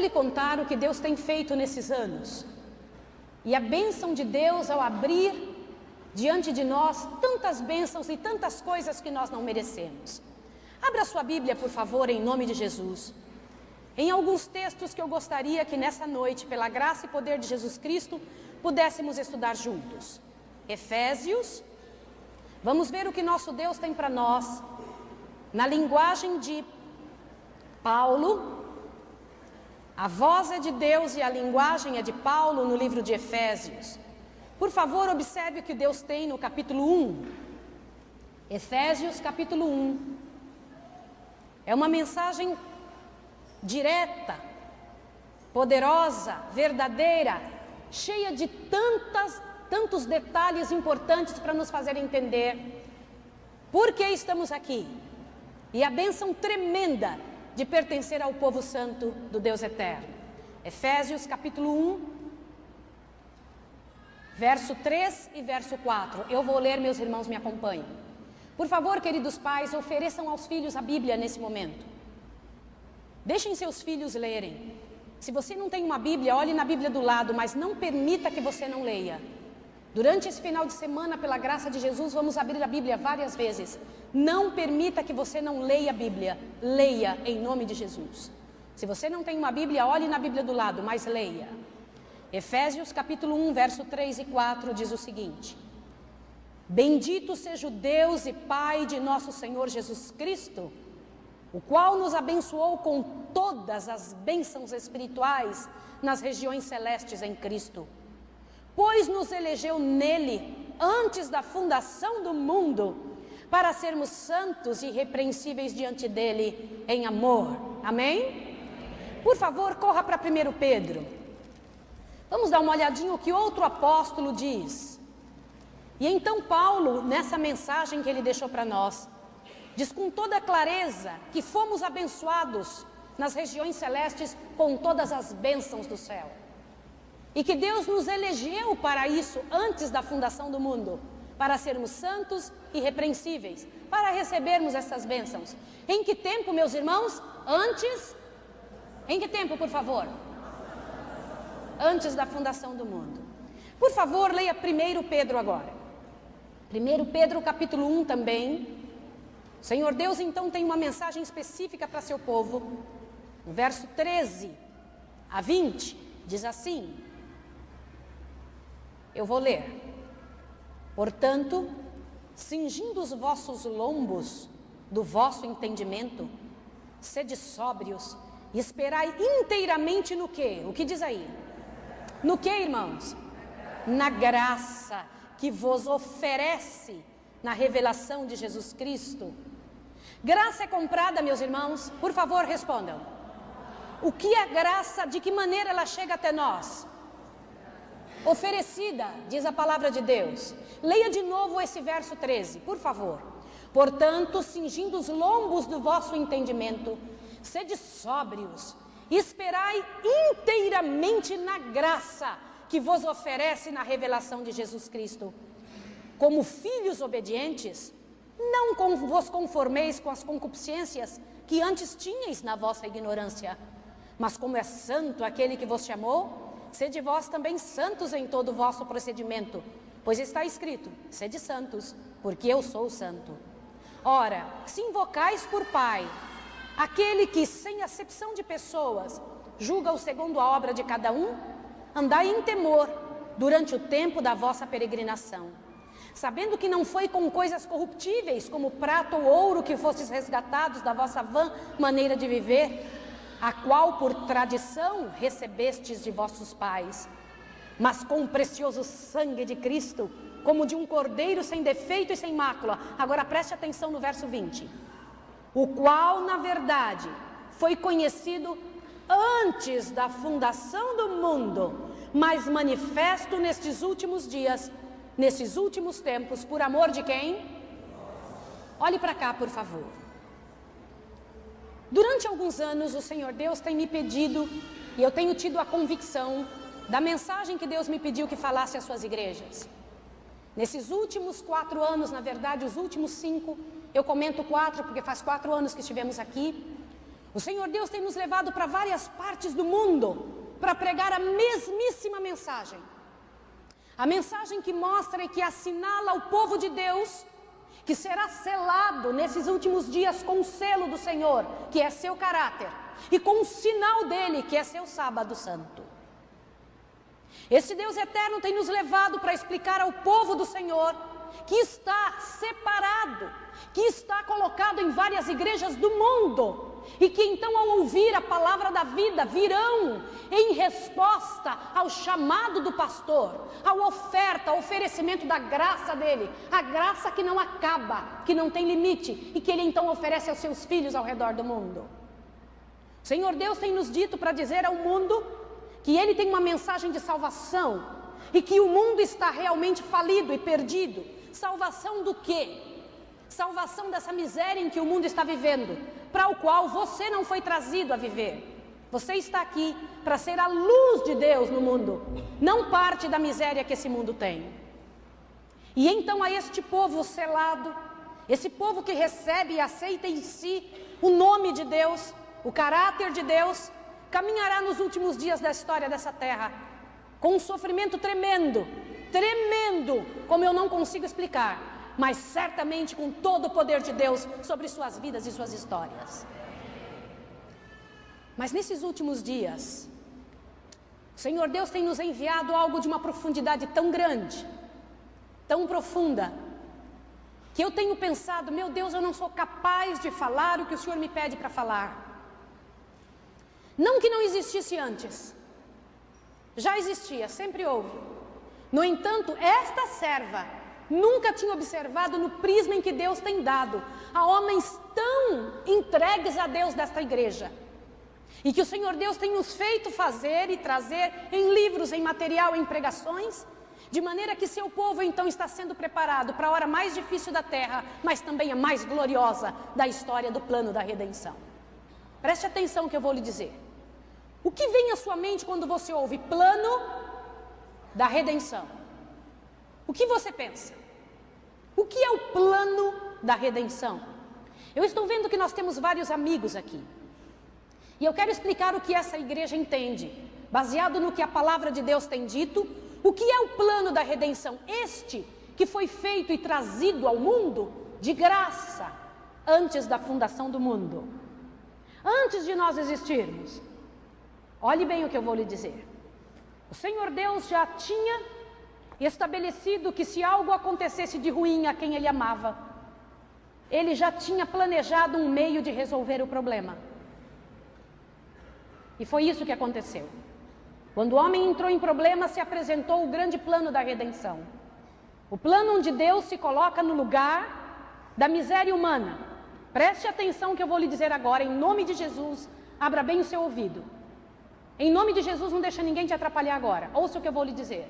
lhe contar o que Deus tem feito nesses anos. E a bênção de Deus ao abrir diante de nós tantas bênçãos e tantas coisas que nós não merecemos. Abra sua Bíblia, por favor, em nome de Jesus. Em alguns textos que eu gostaria que nessa noite, pela graça e poder de Jesus Cristo, pudéssemos estudar juntos. Efésios, vamos ver o que nosso Deus tem para nós, na linguagem de Paulo. A voz é de Deus e a linguagem é de Paulo no livro de Efésios. Por favor, observe o que Deus tem no capítulo 1. Efésios capítulo 1. É uma mensagem direta, poderosa, verdadeira, cheia de tantos detalhes importantes para nos fazer entender por que estamos aqui. E a bênção tremenda de pertencer ao povo santo do Deus eterno. Efésios capítulo 1, verso 3 e verso 4. Eu vou ler, meus irmãos me acompanhem. Por favor, queridos pais, ofereçam aos filhos a Bíblia nesse momento. Deixem seus filhos lerem. Se você não tem uma Bíblia, olhe na Bíblia do lado, mas não permita que você não leia. Durante esse final de semana, pela graça de Jesus, vamos abrir a Bíblia várias vezes. Não permita que você não leia a Bíblia. Leia em nome de Jesus. Se você não tem uma Bíblia, olhe na Bíblia do lado, mas leia. Efésios capítulo 1, verso 3 e 4 diz o seguinte: Bendito seja o Deus e Pai de nosso Senhor Jesus Cristo, o qual nos abençoou com todas as bênçãos espirituais nas regiões celestes em Cristo, pois nos elegeu nele antes da fundação do mundo, para sermos santos e irrepreensíveis diante dele em amor. Amém? Por favor, corra para 1 Pedro. Vamos dar uma olhadinha o que outro apóstolo diz. E então Paulo, nessa mensagem que ele deixou para nós, diz com toda clareza que fomos abençoados nas regiões celestes com todas as bênçãos do céu. E que Deus nos elegeu para isso antes da fundação do mundo, para sermos santos e irrepreensíveis, para recebermos essas bênçãos. Em que tempo, meus irmãos? Antes? Em que tempo, por favor? Antes da fundação do mundo. Por favor, leia 1 Pedro agora. 1 Pedro capítulo 1 também. O Senhor Deus então tem uma mensagem específica para seu povo. No verso 13 a 20, diz assim. Eu vou ler. Portanto, cingindo os vossos lombos do vosso entendimento, sede sóbrios e esperai inteiramente no quê? O que diz aí? No que, irmãos? Na graça que vos oferece na revelação de Jesus Cristo. Graça é comprada, meus irmãos? Por favor, respondam. O que é graça? De que maneira ela chega até nós? Oferecida, diz a palavra de Deus. Leia de novo esse verso 13, por favor. Portanto, cingindo os lombos do vosso entendimento, sede sóbrios, e esperai inteiramente na graça que vos oferece na revelação de Jesus Cristo. Como filhos obedientes, não vos conformeis com as concupiscências que antes tinhais na vossa ignorância, mas como é santo aquele que vos chamou, sede vós também santos em todo o vosso procedimento, pois está escrito, sede santos, porque eu sou santo. Ora, se invocais por Pai, aquele que, sem acepção de pessoas, julga-o segundo a obra de cada um, andai em temor durante o tempo da vossa peregrinação, sabendo que não foi com coisas corruptíveis, como prata ou ouro, que fostes resgatados da vossa vã maneira de viver, a qual por tradição recebestes de vossos pais, mas com o precioso sangue de Cristo, como de um cordeiro sem defeito e sem mácula. Agora preste atenção no verso 20. O qual, na verdade, foi conhecido antes da fundação do mundo, mas manifesto nestes últimos dias, nesses últimos tempos, por amor de quem? Olhe para cá, por favor. Durante alguns anos, o Senhor Deus tem me pedido, e eu tenho tido a convicção da mensagem que Deus me pediu que falasse às suas igrejas. Nesses últimos 4 anos, na verdade, os últimos 5, eu comento 4 porque faz 4 anos que estivemos aqui. O Senhor Deus tem nos levado para várias partes do mundo para pregar a mesmíssima mensagem. A mensagem que mostra e que assinala ao povo de Deus que será selado nesses últimos dias com o selo do Senhor, que é seu caráter, e com o sinal dele, que é seu sábado santo. Esse Deus eterno tem nos levado para explicar ao povo do Senhor que está separado, que está colocado em várias igrejas do mundo, e que então, ao ouvir a palavra da vida, virão em resposta ao chamado do pastor, à oferta, ao oferecimento da graça dele, a graça que não acaba, que não tem limite, e que ele então oferece aos seus filhos ao redor do mundo. O Senhor Deus tem nos dito para dizer ao mundo que ele tem uma mensagem de salvação, e que o mundo está realmente falido e perdido. Salvação do quê? Salvação dessa miséria em que o mundo está vivendo, para o qual você não foi trazido a viver. Você está aqui para ser a luz de Deus no mundo, não parte da miséria que esse mundo tem. E então a este povo selado, esse povo que recebe e aceita em si o nome de Deus, o caráter de Deus, caminhará nos últimos dias da história dessa terra, com um sofrimento tremendo, tremendo, como eu não consigo explicar, mas certamente com todo o poder de Deus sobre suas vidas e suas histórias. Mas nesses últimos dias, o Senhor Deus tem nos enviado algo de uma profundidade tão grande, tão profunda, que eu tenho pensado, meu Deus, eu não sou capaz de falar o que o Senhor me pede para falar. Não que não existisse antes, já existia, sempre houve. No entanto, esta serva nunca tinha observado no prisma em que Deus tem dado a homens tão entregues a Deus desta igreja, e que o Senhor Deus tem nos feito fazer e trazer em livros, em material, em pregações, de maneira que seu povo então está sendo preparado para a hora mais difícil da terra, mas também a mais gloriosa da história do plano da redenção. Preste atenção no que eu vou lhe dizer. O que vem à sua mente quando você ouve plano da redenção? O que você pensa? O que é o plano da redenção? Eu estou vendo que nós temos vários amigos aqui. E eu quero explicar o que essa igreja entende, baseado no que a palavra de Deus tem dito. O que é o plano da redenção? Este que foi feito e trazido ao mundo de graça, antes da fundação do mundo. Antes de nós existirmos. Olhe bem o que eu vou lhe dizer. O Senhor Deus já tinha estabelecido que se algo acontecesse de ruim a quem ele amava, ele já tinha planejado um meio de resolver o problema. E foi isso que aconteceu. Quando o homem entrou em problema, se apresentou o grande plano da redenção. O plano onde Deus se coloca no lugar da miséria humana. Preste atenção no que eu vou lhe dizer agora, em nome de Jesus, abra bem o seu ouvido. Em nome de Jesus, não deixa ninguém te atrapalhar agora. Ouça o que eu vou lhe dizer.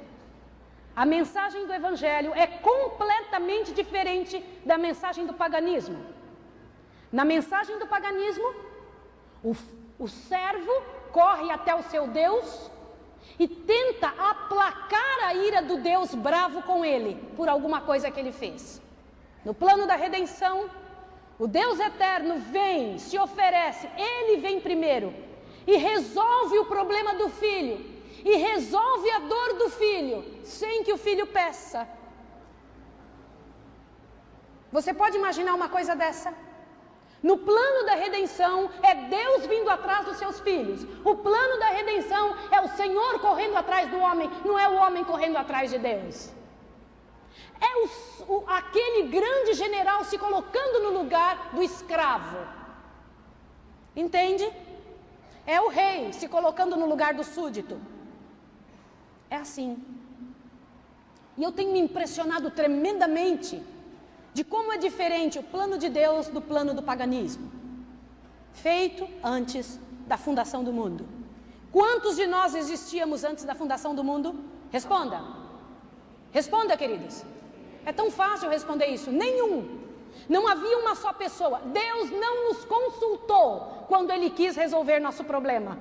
A mensagem do Evangelho é completamente diferente da mensagem do paganismo. Na mensagem do paganismo, o servo corre até o seu Deus e tenta aplacar a ira do Deus bravo com ele, por alguma coisa que ele fez. No plano da redenção, o Deus eterno vem, se oferece, ele vem primeiro e resolve o problema do filho. E resolve a dor do filho, sem que o filho peça. Você pode imaginar uma coisa dessa? No plano da redenção, é Deus vindo atrás dos seus filhos. O plano da redenção é o Senhor correndo atrás do homem, não é o homem correndo atrás de Deus. É aquele grande general se colocando no lugar do escravo. Entende? É o rei se colocando no lugar do súdito. É assim. E eu tenho me impressionado tremendamente de como é diferente o plano de Deus do plano do paganismo, feito antes da fundação do mundo. Quantos de nós existíamos antes da fundação do mundo? Responda. Responda, queridos. É tão fácil responder isso. Nenhum. Não havia uma só pessoa. Deus não nos consultou quando Ele quis resolver nosso problema.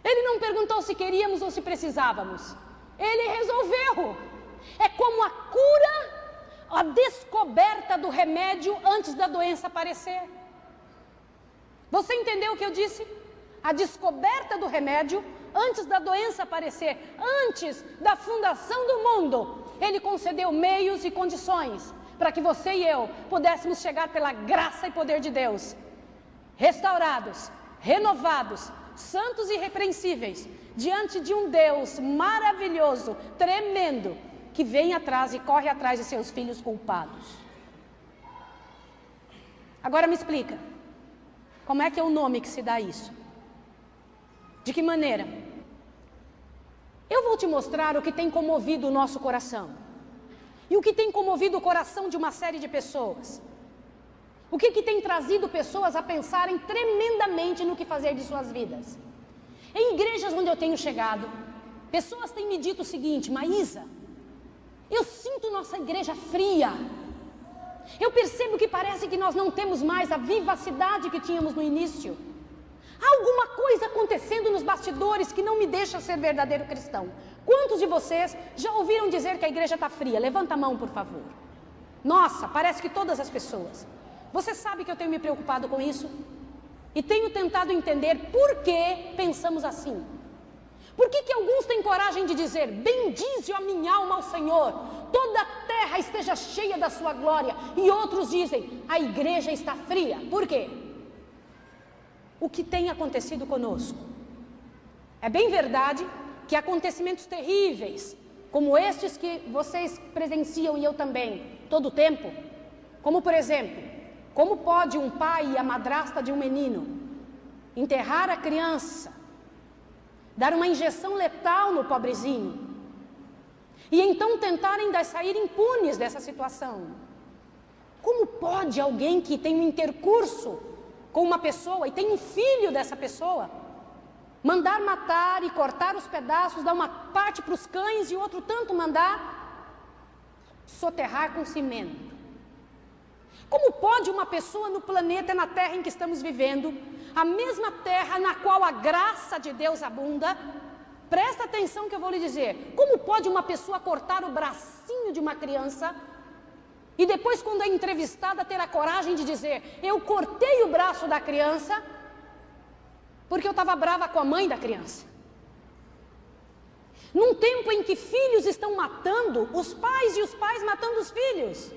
Ele não perguntou se queríamos ou se precisávamos. Ele resolveu. É como a cura, a descoberta do remédio antes da doença aparecer. Você entendeu o que eu disse? A descoberta do remédio, antes da doença aparecer, antes da fundação do mundo, Ele concedeu meios e condições para que você e eu pudéssemos chegar pela graça e poder de Deus, restaurados, renovados, santos e irrepreensíveis, diante de um Deus maravilhoso, tremendo, que vem atrás e corre atrás de seus filhos culpados. Agora me explica, como é que é o nome que se dá isso? De que maneira? Eu vou te mostrar o que tem comovido o nosso coração. E o que tem comovido o coração de uma série de pessoas. O que tem trazido pessoas a pensarem tremendamente no que fazer de suas vidas. Em igrejas onde eu tenho chegado, pessoas têm me dito o seguinte: Maísa, eu sinto nossa igreja fria. Eu percebo que parece que nós não temos mais a vivacidade que tínhamos no início. Há alguma coisa acontecendo nos bastidores que não me deixa ser verdadeiro cristão. Quantos de vocês já ouviram dizer que a igreja está fria? Levanta a mão, por favor. Nossa, parece que todas as pessoas. Você sabe que eu tenho me preocupado com isso? E tenho tentado entender por que pensamos assim. Por que alguns têm coragem de dizer: bendize a minha alma ao Senhor, toda a terra esteja cheia da sua glória, e outros dizem: a igreja está fria. Por quê? O que tem acontecido conosco? É bem verdade que acontecimentos terríveis, como estes que vocês presenciam e eu também, todo o tempo, como por exemplo, como pode um pai e a madrasta de um menino enterrar a criança, dar uma injeção letal no pobrezinho, e então tentarem sair impunes dessa situação? Como pode alguém que tem um intercurso com uma pessoa e tem um filho dessa pessoa, mandar matar e cortar os pedaços, dar uma parte para os cães e outro tanto mandar soterrar com cimento? Como pode uma pessoa no planeta, na terra em que estamos vivendo, a mesma terra na qual a graça de Deus abunda, presta atenção que eu vou lhe dizer, como pode uma pessoa cortar o bracinho de uma criança e depois, quando é entrevistada, ter a coragem de dizer: eu cortei o braço da criança porque eu estava brava com a mãe da criança? Num tempo em que filhos estão matando os pais e os pais matando os filhos,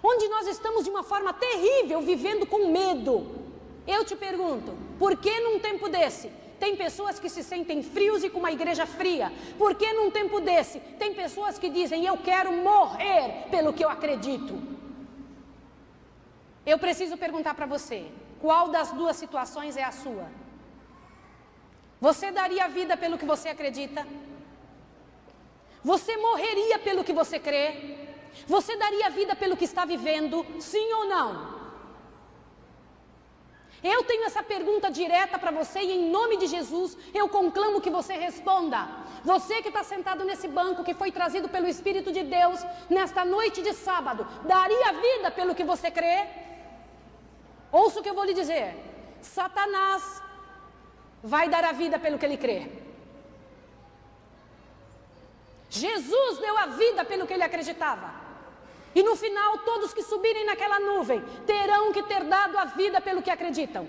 onde nós estamos de uma forma terrível, vivendo com medo, eu te pergunto, por que num tempo desse tem pessoas que se sentem frios e com uma igreja fria? Por que num tempo desse tem pessoas que dizem: eu quero morrer pelo que eu acredito? Eu preciso perguntar para você, qual das duas situações é a sua? Você daria a vida pelo que você acredita? Você morreria pelo que você crê? Você daria a vida pelo que está vivendo? Sim ou não? Eu tenho essa pergunta direta para você e em nome de Jesus eu conclamo que você responda. Você que está sentado nesse banco, que foi trazido pelo Espírito de Deus nesta noite de sábado, daria a vida pelo que você crê? Ouça o que eu vou lhe dizer: Satanás vai dar a vida pelo que ele crê. Jesus deu a vida pelo que ele acreditava. E no final, todos que subirem naquela nuvem terão que ter dado a vida pelo que acreditam.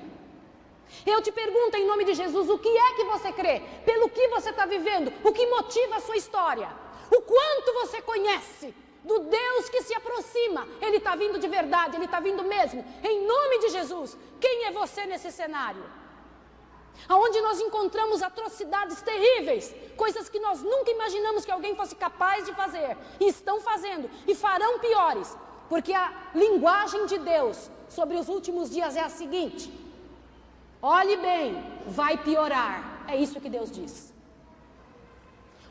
Eu te pergunto em nome de Jesus, o que é que você crê? Pelo que você está vivendo? O que motiva a sua história? O quanto você conhece do Deus que se aproxima? Ele está vindo de verdade, Ele está vindo mesmo. Em nome de Jesus, quem é você nesse cenário? Onde nós encontramos atrocidades terríveis, coisas que nós nunca imaginamos que alguém fosse capaz de fazer, e estão fazendo, e farão piores, porque a linguagem de Deus sobre os últimos dias é a seguinte: olhe bem, vai piorar, é isso que Deus diz.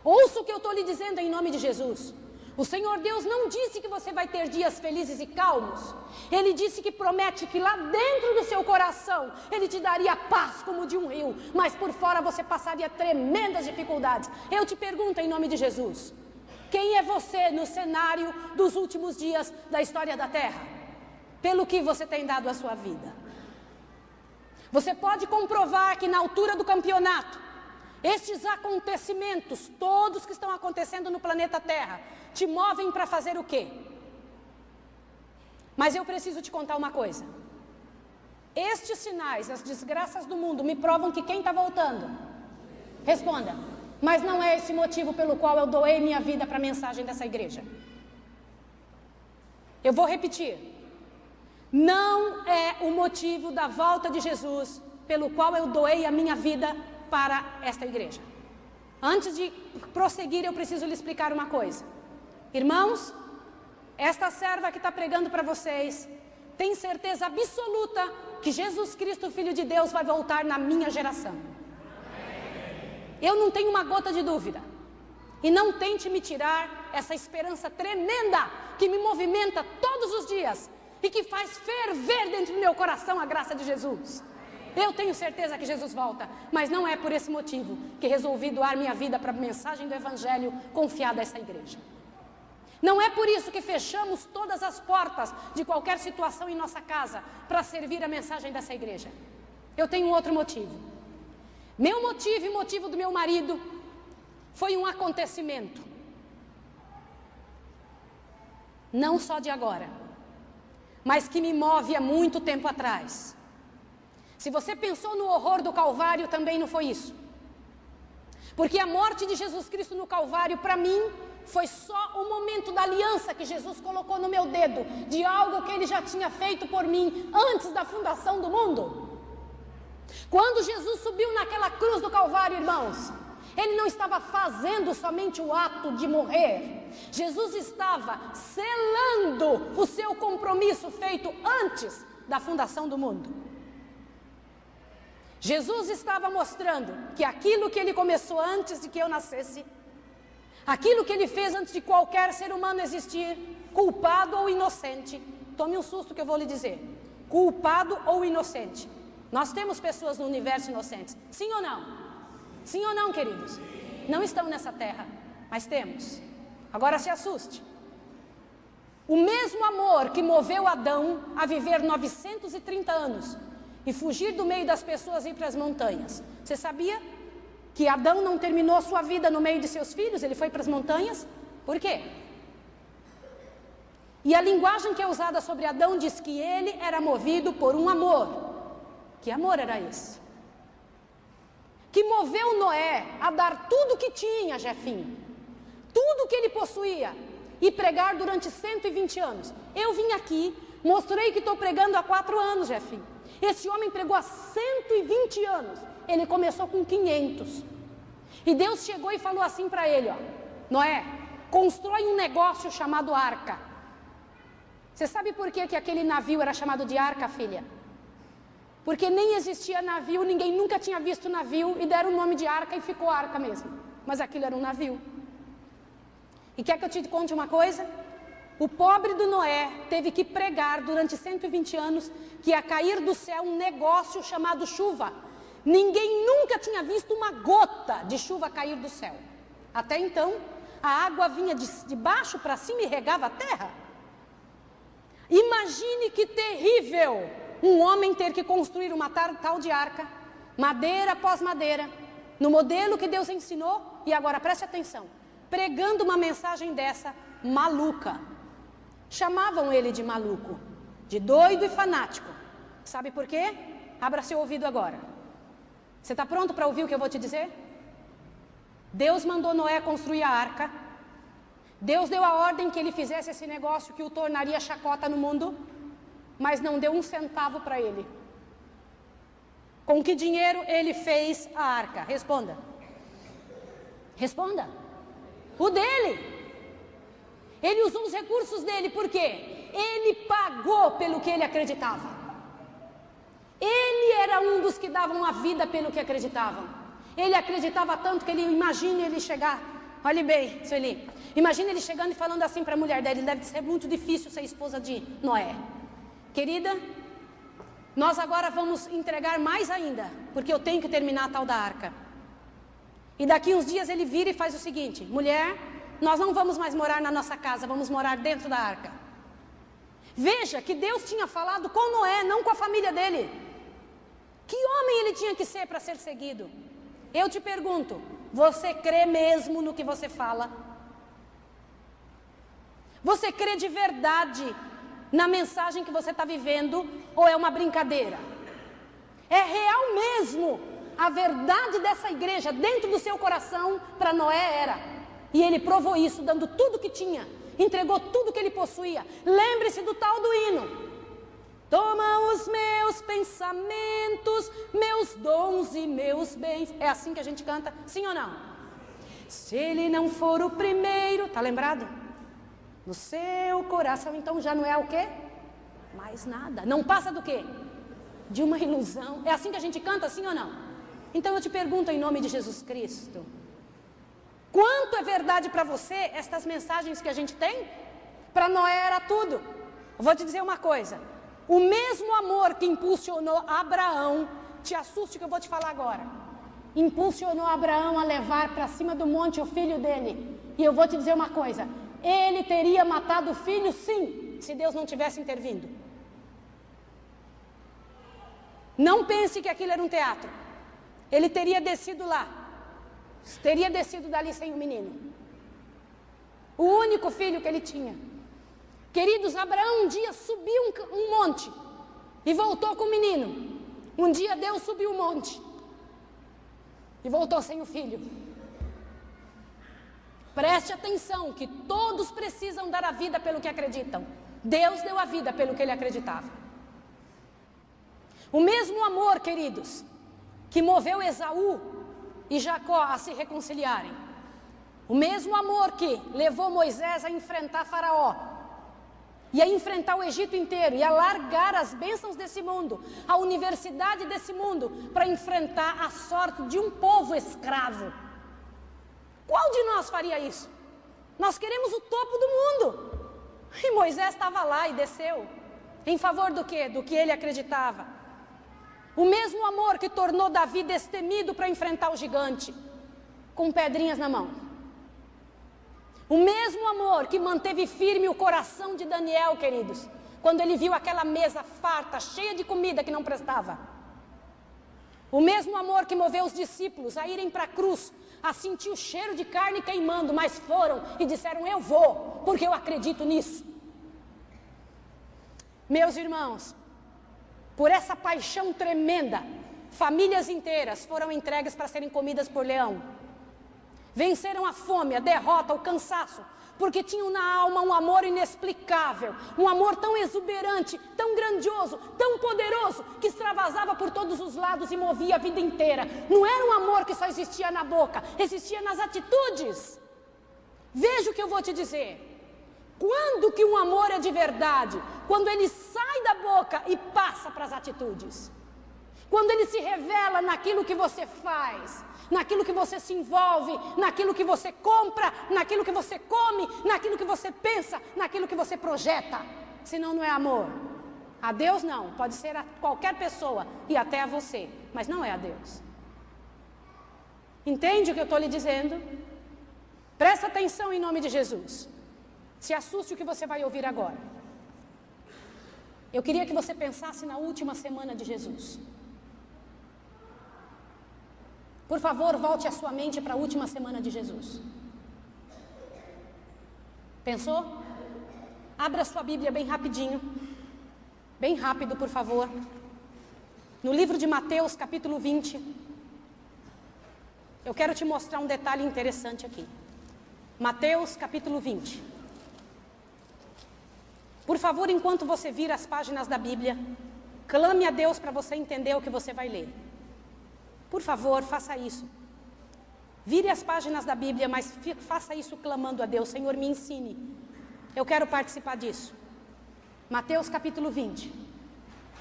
Ouça o que eu estou lhe dizendo em nome de Jesus. O Senhor Deus não disse que você vai ter dias felizes e calmos. Ele disse que promete que lá dentro do seu coração Ele te daria paz como de um rio, mas por fora você passaria tremendas dificuldades. Eu te pergunto em nome de Jesus, quem é você no cenário dos últimos dias da história da Terra? Pelo que você tem dado a sua vida? Você pode comprovar que na altura do campeonato, estes acontecimentos, todos que estão acontecendo no planeta Terra, te movem para fazer o quê? Mas eu preciso te contar uma coisa. Estes sinais, as desgraças do mundo, me provam que quem está voltando? Responda. Mas não é esse motivo pelo qual eu doei minha vida para a mensagem dessa igreja. Eu vou repetir. Não é o motivo da volta de Jesus pelo qual eu doei a minha vida para esta igreja. Antes de prosseguir, eu preciso lhe explicar uma coisa. Irmãos, esta serva que está pregando para vocês tem certeza absoluta que Jesus Cristo, Filho de Deus, vai voltar na minha geração. Eu não tenho uma gota de dúvida. E não tente me tirar essa esperança tremenda que me movimenta todos os dias e que faz ferver dentro do meu coração a graça de Jesus. Eu tenho certeza que Jesus volta, mas não é por esse motivo que resolvi doar minha vida para a mensagem do Evangelho confiada a essa igreja. Não é por isso que fechamos todas as portas de qualquer situação em nossa casa para servir a mensagem dessa igreja. Eu tenho outro motivo. Meu motivo e o motivo do meu marido foi um acontecimento. Não só de agora, mas que me move há muito tempo atrás. Se você pensou no horror do Calvário, também não foi isso. Porque a morte de Jesus Cristo no Calvário, para mim, foi só o momento da aliança que Jesus colocou no meu dedo, de algo que Ele já tinha feito por mim antes da fundação do mundo. Quando Jesus subiu naquela cruz do Calvário, irmãos, Ele não estava fazendo somente o ato de morrer. Jesus estava selando o seu compromisso feito antes da fundação do mundo. Jesus estava mostrando que aquilo que Ele começou antes de que eu nascesse, aquilo que Ele fez antes de qualquer ser humano existir, culpado ou inocente, tome um susto que eu vou lhe dizer, culpado ou inocente. Nós temos pessoas no universo inocentes, sim ou não? Sim ou não, queridos? Não estão nessa terra, mas temos. Agora se assuste. O mesmo amor que moveu Adão a viver 930 anos e fugir do meio das pessoas e ir para as montanhas. Você sabia que Adão não terminou sua vida no meio de seus filhos? Ele foi para as montanhas? Por quê? E a linguagem que é usada sobre Adão diz que ele era movido por um amor. Que amor era esse? Que moveu Noé a dar tudo o que tinha, Jefinho, tudo que ele possuía, e pregar durante 120 anos. Eu vim aqui, mostrei que estou pregando há 4 anos, Jefinho. Esse homem pregou há 120 anos. Ele começou com 500. E Deus chegou e falou assim para ele, ó, Noé, constrói um negócio chamado arca. Você sabe por que aquele navio era chamado de arca, filha? Porque nem existia navio, ninguém nunca tinha visto navio e deram o nome de arca e ficou arca mesmo. Mas aquilo era um navio. E quer que eu te conte uma coisa? O pobre do Noé teve que pregar durante 120 anos que ia cair do céu um negócio chamado chuva. Ninguém nunca tinha visto uma gota de chuva cair do céu. Até então, a água vinha de baixo para cima e regava a terra. Imagine que terrível um homem ter que construir uma tal de arca, madeira após madeira, no modelo que Deus ensinou, e agora preste atenção, pregando uma mensagem dessa maluca. Chamavam ele de maluco, de doido e fanático. Sabe por quê? Abra seu ouvido agora. Você está pronto para ouvir o que eu vou te dizer? Deus mandou Noé construir a arca. Deus deu a ordem que ele fizesse esse negócio que o tornaria chacota no mundo, mas não deu um centavo para ele. Com que dinheiro ele fez a arca? Responda. Responda. O dele. Ele usou os recursos dele, por quê? Ele pagou pelo que ele acreditava. Ele era um dos que davam a vida pelo que acreditavam. Ele acreditava tanto que ele, imagina ele chegar, olhe bem, Sueli, imagina ele chegando e falando assim para a mulher dele, deve ser muito difícil ser esposa de Noé. Querida, nós agora vamos entregar mais ainda, porque eu tenho que terminar a tal da arca. E daqui uns dias ele vira e faz o seguinte, mulher, nós não vamos mais morar na nossa casa, vamos morar dentro da arca. Veja que Deus tinha falado com Noé, não com a família dele. Que homem ele tinha que ser para ser seguido? Eu te pergunto, você crê mesmo no que você fala? Você crê de verdade na mensagem que você está vivendo ou é uma brincadeira? É real mesmo. A verdade dessa igreja dentro do seu coração para Noé era. E ele provou isso, dando tudo que tinha. Entregou tudo que ele possuía. Lembre-se do tal do hino. Toma os meus pensamentos, meus dons e meus bens. É assim que a gente canta, sim ou não? Se ele não for o primeiro, tá lembrado? No seu coração, então já não é o quê? Mais nada. Não passa do quê? De uma ilusão. É assim que a gente canta, sim ou não? Então eu te pergunto em nome de Jesus Cristo, quanto é verdade para você estas mensagens que a gente tem? Para Noé era tudo. Eu vou te dizer uma coisa. O mesmo amor que impulsionou Abraão, te assuste que eu vou te falar agora, impulsionou Abraão a levar para cima do monte o filho dele. E eu vou te dizer uma coisa, ele teria matado o filho sim, se Deus não tivesse intervindo. Não pense que aquilo era um teatro. Ele teria descido lá, teria descido dali sem o menino, o único filho que ele tinha. Queridos, Abraão um dia subiu um monte e voltou com o menino. Um dia Deus subiu o monte e voltou sem o filho. Preste atenção que todos precisam dar a vida pelo que acreditam. Deus deu a vida pelo que ele acreditava. O mesmo amor, queridos, que moveu Esaú e Jacó a se reconciliarem. O mesmo amor que levou Moisés a enfrentar Faraó e a enfrentar o Egito inteiro, e a largar as bênçãos desse mundo, a universidade desse mundo, para enfrentar a sorte de um povo escravo. Qual de nós faria isso? Nós queremos o topo do mundo. E Moisés estava lá e desceu. Em favor do quê? Do que ele acreditava. O mesmo amor que tornou Davi destemido para enfrentar o gigante, com pedrinhas na mão. O mesmo amor que manteve firme o coração de Daniel, queridos, quando ele viu aquela mesa farta, cheia de comida que não prestava. O mesmo amor que moveu os discípulos a irem para a cruz, a sentir o cheiro de carne queimando, mas foram e disseram, eu vou, porque eu acredito nisso. Meus irmãos, por essa paixão tremenda, famílias inteiras foram entregues para serem comidas por leão. Venceram a fome, a derrota, o cansaço, porque tinham na alma um amor inexplicável, um amor tão exuberante, tão grandioso, tão poderoso, que extravasava por todos os lados e movia a vida inteira. Não era um amor que só existia na boca, existia nas atitudes. Veja o que eu vou te dizer. Quando que um amor é de verdade? Quando ele sai da boca e passa para as atitudes. Quando ele se revela naquilo que você faz, naquilo que você se envolve, naquilo que você compra, naquilo que você come, naquilo que você pensa, naquilo que você projeta. Senão não é amor. A Deus não, pode ser a qualquer pessoa e até a você, mas não é a Deus. Entende o que eu estou lhe dizendo? Presta atenção em nome de Jesus. Se assuste o que você vai ouvir agora. Eu queria que você pensasse na última semana de Jesus. Por favor, volte a sua mente para a última semana de Jesus. Pensou? Abra sua Bíblia bem rapidinho. Bem rápido, por favor. No livro de Mateus, capítulo 20. Eu quero te mostrar um detalhe interessante aqui. Mateus, capítulo 20. Por favor, enquanto você vira as páginas da Bíblia, clame a Deus para você entender o que você vai ler. Por favor, faça isso. Vire as páginas da Bíblia, mas faça isso clamando a Deus. Senhor, me ensine. Eu quero participar disso. Mateus capítulo 20.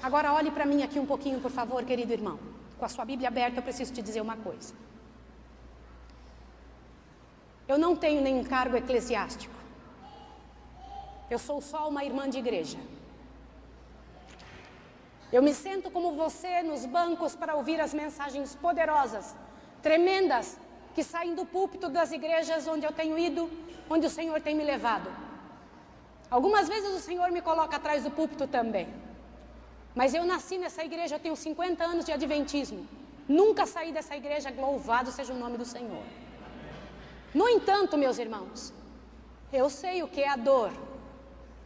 Agora olhe para mim aqui um pouquinho, por favor, querido irmão. Com a sua Bíblia aberta, eu preciso te dizer uma coisa. Eu não tenho nenhum cargo eclesiástico. Eu sou só uma irmã de igreja. Eu me sento como você nos bancos para ouvir as mensagens poderosas, tremendas, que saem do púlpito das igrejas onde eu tenho ido, onde o Senhor tem me levado. Algumas vezes o Senhor me coloca atrás do púlpito também. Mas eu nasci nessa igreja, eu tenho 50 anos de adventismo. Nunca saí dessa igreja, louvado seja o nome do Senhor. No entanto, meus irmãos, eu sei o que é a dor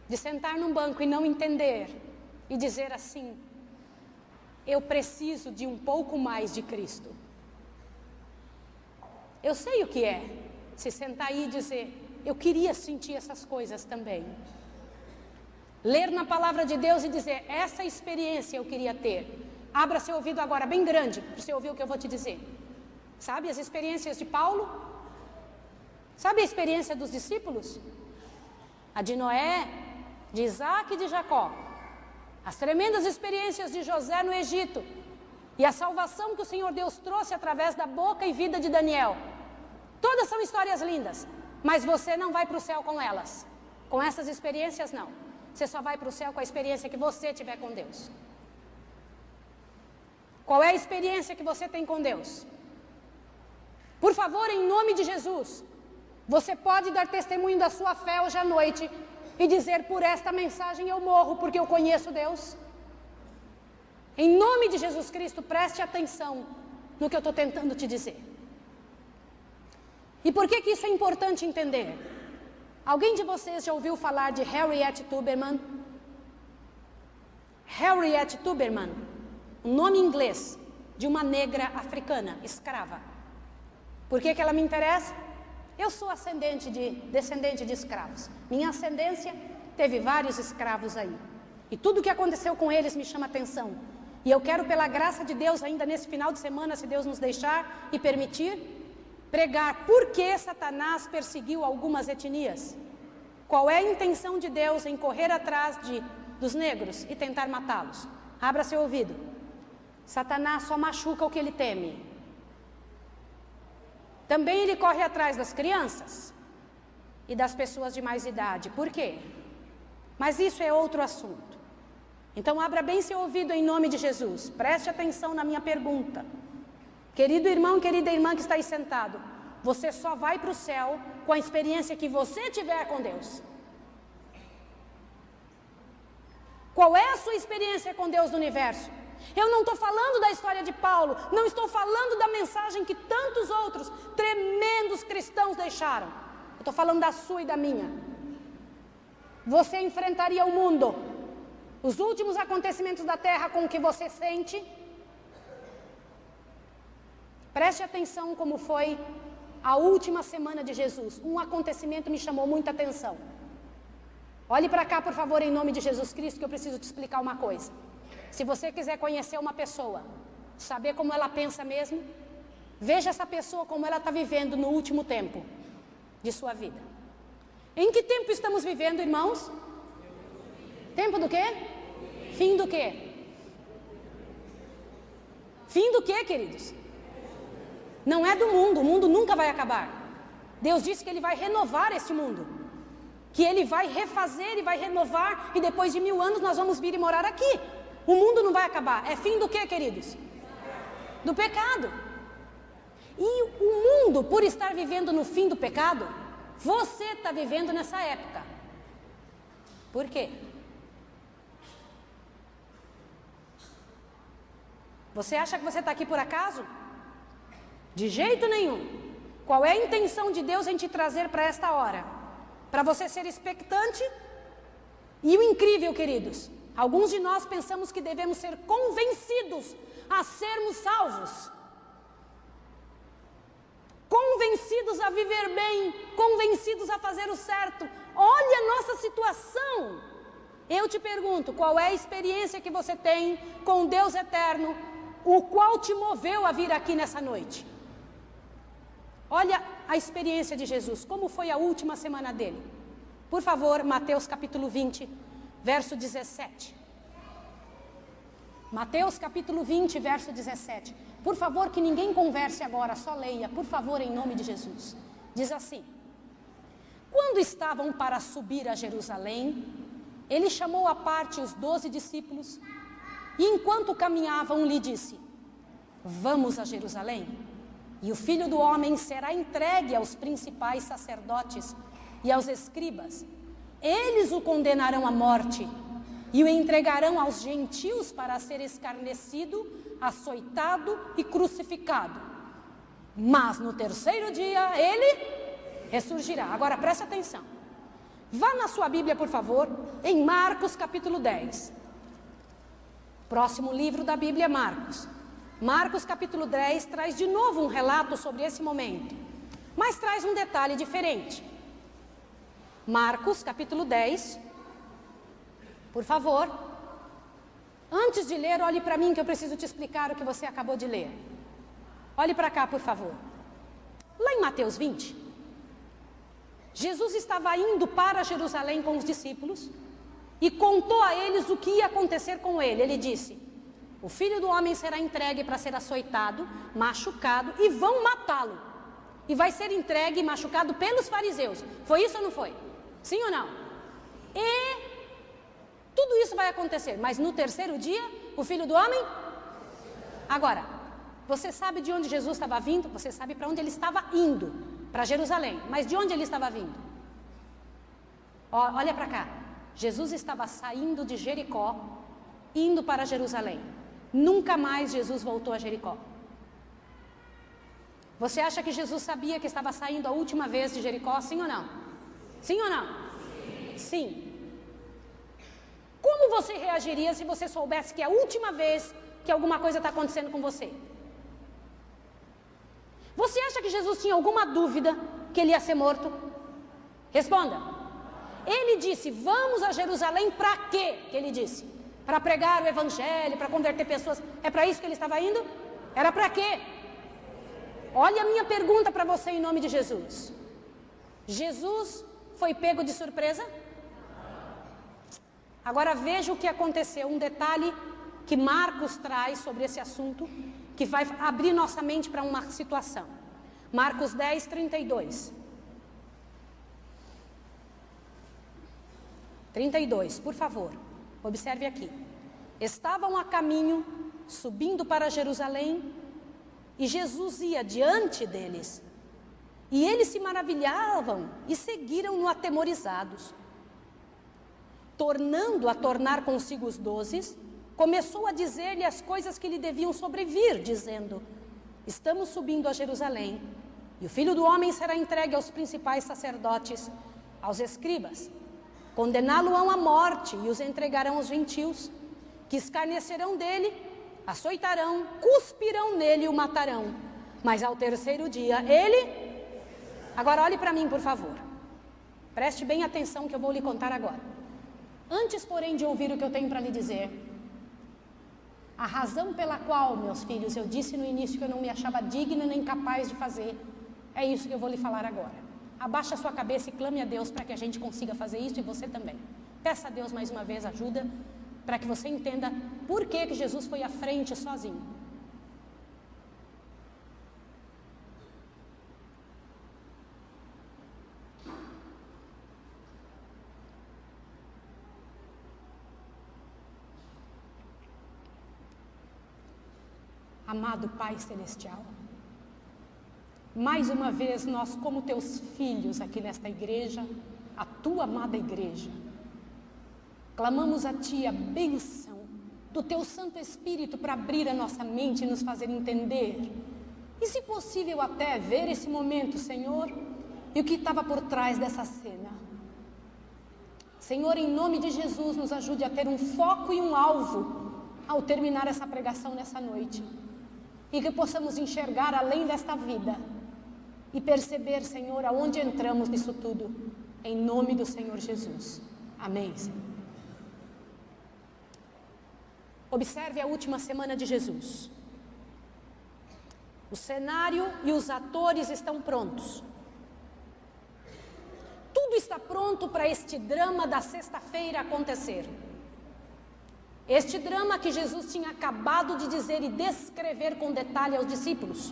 de sentar num banco e não entender e dizer assim, eu preciso de um pouco mais de Cristo. Eu sei o que é se sentar aí e dizer, eu queria sentir essas coisas também. Ler na palavra de Deus e dizer, essa experiência eu queria ter. Abra seu ouvido agora bem grande para você ouvir o que eu vou te dizer. Sabe as experiências de Paulo? Sabe a experiência dos discípulos? A de Noé, de Isaac e de Jacó. As tremendas experiências de José no Egito. E a salvação que o Senhor Deus trouxe através da boca e vida de Daniel. Todas são histórias lindas, mas você não vai para o céu com elas. Com essas experiências, não. Você só vai para o céu com a experiência que você tiver com Deus. Qual é a experiência que você tem com Deus? Por favor, em nome de Jesus, você pode dar testemunho da sua fé hoje à noite e dizer, por esta mensagem eu morro porque eu conheço Deus. Em nome de Jesus Cristo, preste atenção no que eu estou tentando te dizer. E por que isso é importante entender? Alguém de vocês já ouviu falar de Harriet Tubman? Harriet Tubman, um nome inglês de uma negra africana, escrava. Por que ela me interessa? Eu sou descendente de escravos. Minha ascendência teve vários escravos aí. E tudo o que aconteceu com eles me chama atenção. E eu quero, pela graça de Deus, ainda nesse final de semana, se Deus nos deixar e permitir, pregar por que Satanás perseguiu algumas etnias. Qual é a intenção de Deus em correr atrás dos negros e tentar matá-los? Abra seu ouvido. Satanás só machuca o que ele teme. Também ele corre atrás das crianças e das pessoas de mais idade. Por quê? Mas isso é outro assunto. Então abra bem seu ouvido em nome de Jesus. Preste atenção na minha pergunta. Querido irmão, querida irmã que está aí sentado, você só vai para o céu com a experiência que você tiver com Deus. Qual é a sua experiência com Deus do universo? Eu não estou falando da história de Paulo, não estou falando da mensagem que tantos outros tremendos cristãos deixaram. Eu estou falando da sua e da minha. Você enfrentaria o mundo, os últimos acontecimentos da terra com o que você sente? Preste atenção como foi a última semana de Jesus. Um acontecimento me chamou muita atenção. Olhe para cá, por favor, em nome de Jesus Cristo, que eu preciso te explicar uma coisa. Se você quiser conhecer uma pessoa, saber como ela pensa mesmo, veja essa pessoa como ela está vivendo no último tempo de sua vida. Em que tempo estamos vivendo, irmãos? Tempo do quê? Fim do quê? Fim do quê, queridos? Não é do mundo, o mundo nunca vai acabar. Deus disse que Ele vai renovar este mundo, que Ele vai refazer e vai renovar, e depois de 1000 anos nós vamos vir e morar aqui. O mundo não vai acabar. É fim do quê, queridos? Do pecado. E o mundo, por estar vivendo no fim do pecado, você está vivendo nessa época. Por quê? Você acha que você está aqui por acaso? De jeito nenhum. Qual é a intenção de Deus em te trazer para esta hora? Para você ser expectante? E o incrível, queridos, alguns de nós pensamos que devemos ser convencidos a sermos salvos. Convencidos a viver bem, convencidos a fazer o certo. Olha a nossa situação. Eu te pergunto, qual é a experiência que você tem com Deus eterno, o qual te moveu a vir aqui nessa noite? Olha a experiência de Jesus, como foi a última semana dele. Por favor, Mateus capítulo 20, verso 17. Mateus capítulo 20, verso 17. Por favor, que ninguém converse agora, só leia, por favor, em nome de Jesus. Diz assim: quando estavam para subir a Jerusalém, ele chamou à parte os 12 discípulos, e enquanto caminhavam lhe disse: vamos a Jerusalém, e o Filho do Homem será entregue aos principais sacerdotes e aos escribas. Eles o condenarão à morte e o entregarão aos gentios para ser escarnecido, açoitado e crucificado. Mas no terceiro dia ele ressurgirá. Agora preste atenção. Vá na sua Bíblia, por favor, em Marcos capítulo 10. Próximo livro da Bíblia é Marcos. Marcos capítulo 10 traz de novo um relato sobre esse momento, mas traz um detalhe diferente. Marcos capítulo 10, por favor. Antes de ler, olhe para mim que eu preciso te explicar o que você acabou de ler. Olhe para cá, por favor. Lá em Mateus 20, Jesus estava indo para Jerusalém com os discípulos e contou a eles o que ia acontecer com ele. Ele disse: o Filho do Homem será entregue para ser açoitado, machucado, e vão matá-lo. E vai ser entregue e machucado pelos fariseus. Foi isso ou não foi? Sim ou não? E tudo isso vai acontecer, mas no terceiro dia, o Filho do Homem... Agora, você sabe de onde Jesus estava vindo? Você sabe para onde ele estava indo? Para Jerusalém. Mas de onde ele estava vindo? Olha para cá. Jesus estava saindo de Jericó, indo para Jerusalém. Nunca mais Jesus voltou a Jericó. Você acha que Jesus sabia que estava saindo a última vez de Jericó? Sim ou não? Sim ou não? Sim. Como você reagiria se você soubesse que é a última vez que alguma coisa está acontecendo com você? Você acha que Jesus tinha alguma dúvida que ele ia ser morto? Responda. Ele disse: vamos a Jerusalém para quê? Que ele disse: para pregar o evangelho, para converter pessoas. É para isso que ele estava indo? Era para quê? Olha a minha pergunta para você em nome de Jesus. Jesus foi pego de surpresa? Agora veja o que aconteceu, um detalhe que Marcos traz sobre esse assunto, que vai abrir nossa mente para uma situação. Marcos 10, 32. 32, por favor, observe aqui. Estavam a caminho, subindo para Jerusalém, e Jesus ia diante deles. E eles se maravilhavam e seguiram-no atemorizados. Tornando a tornar consigo os 12, começou a dizer-lhe as coisas que lhe deviam sobrevir, dizendo: estamos subindo a Jerusalém, e o Filho do Homem será entregue aos principais sacerdotes, aos escribas. Condená-lo-ão à morte e os entregarão aos gentios, que escarnecerão dele, açoitarão, cuspirão nele e o matarão. Mas ao terceiro dia, ele... Agora olhe para mim, por favor. Preste bem atenção que eu vou lhe contar agora. Antes, porém, de ouvir o que eu tenho para lhe dizer, a razão pela qual, meus filhos, eu disse no início que eu não me achava digna nem capaz de fazer, é isso que eu vou lhe falar agora. Abaixe a sua cabeça e clame a Deus para que a gente consiga fazer isso, e você também. Peça a Deus mais uma vez ajuda, para que você entenda por que Jesus foi à frente sozinho. Amado Pai Celestial, mais uma vez nós, como teus filhos aqui nesta igreja, a tua amada igreja, clamamos a Ti a bênção do Teu Santo Espírito para abrir a nossa mente e nos fazer entender, e se possível até ver esse momento, Senhor, e o que estava por trás dessa cena. Senhor, em nome de Jesus, nos ajude a ter um foco e um alvo ao terminar essa pregação nessa noite. E que possamos enxergar além desta vida e perceber, Senhor, aonde entramos nisso tudo, em nome do Senhor Jesus. Amém, Senhor. Observe a última semana de Jesus. O cenário e os atores estão prontos. Tudo está pronto para este drama da sexta-feira acontecer. Este drama que Jesus tinha acabado de dizer e descrever com detalhe aos discípulos.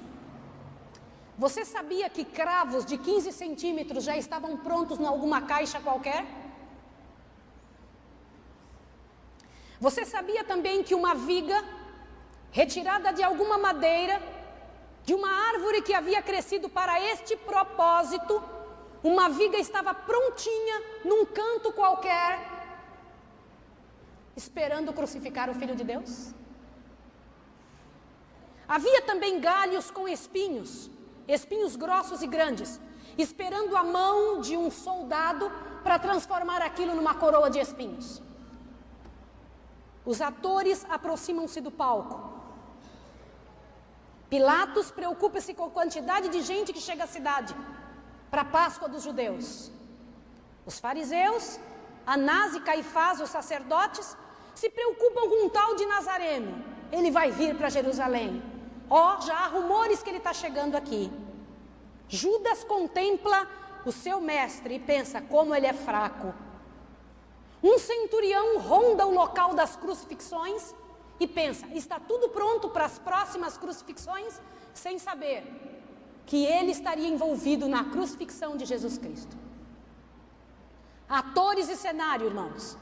Você sabia que cravos de 15 centímetros já estavam prontos em alguma caixa qualquer? Você sabia também que uma viga, retirada de alguma madeira, de uma árvore que havia crescido para este propósito, uma viga estava prontinha num canto qualquer, esperando crucificar o Filho de Deus? Havia também galhos com espinhos, espinhos grossos e grandes, esperando a mão de um soldado para transformar aquilo numa coroa de espinhos. Os atores aproximam-se do palco. Pilatos preocupa-se com a quantidade de gente que chega à cidade para a Páscoa dos judeus. Os fariseus, Anás e Caifás, os sacerdotes, se preocupam com um tal de Nazareno. Ele vai vir para Jerusalém. Já há rumores que ele está chegando aqui. Judas contempla o seu mestre e pensa como ele é fraco. Um centurião ronda o local das crucifixões e pensa, está tudo pronto para as próximas crucifixões, sem saber que ele estaria envolvido na crucifixão de Jesus Cristo. Atores e cenário, irmãos.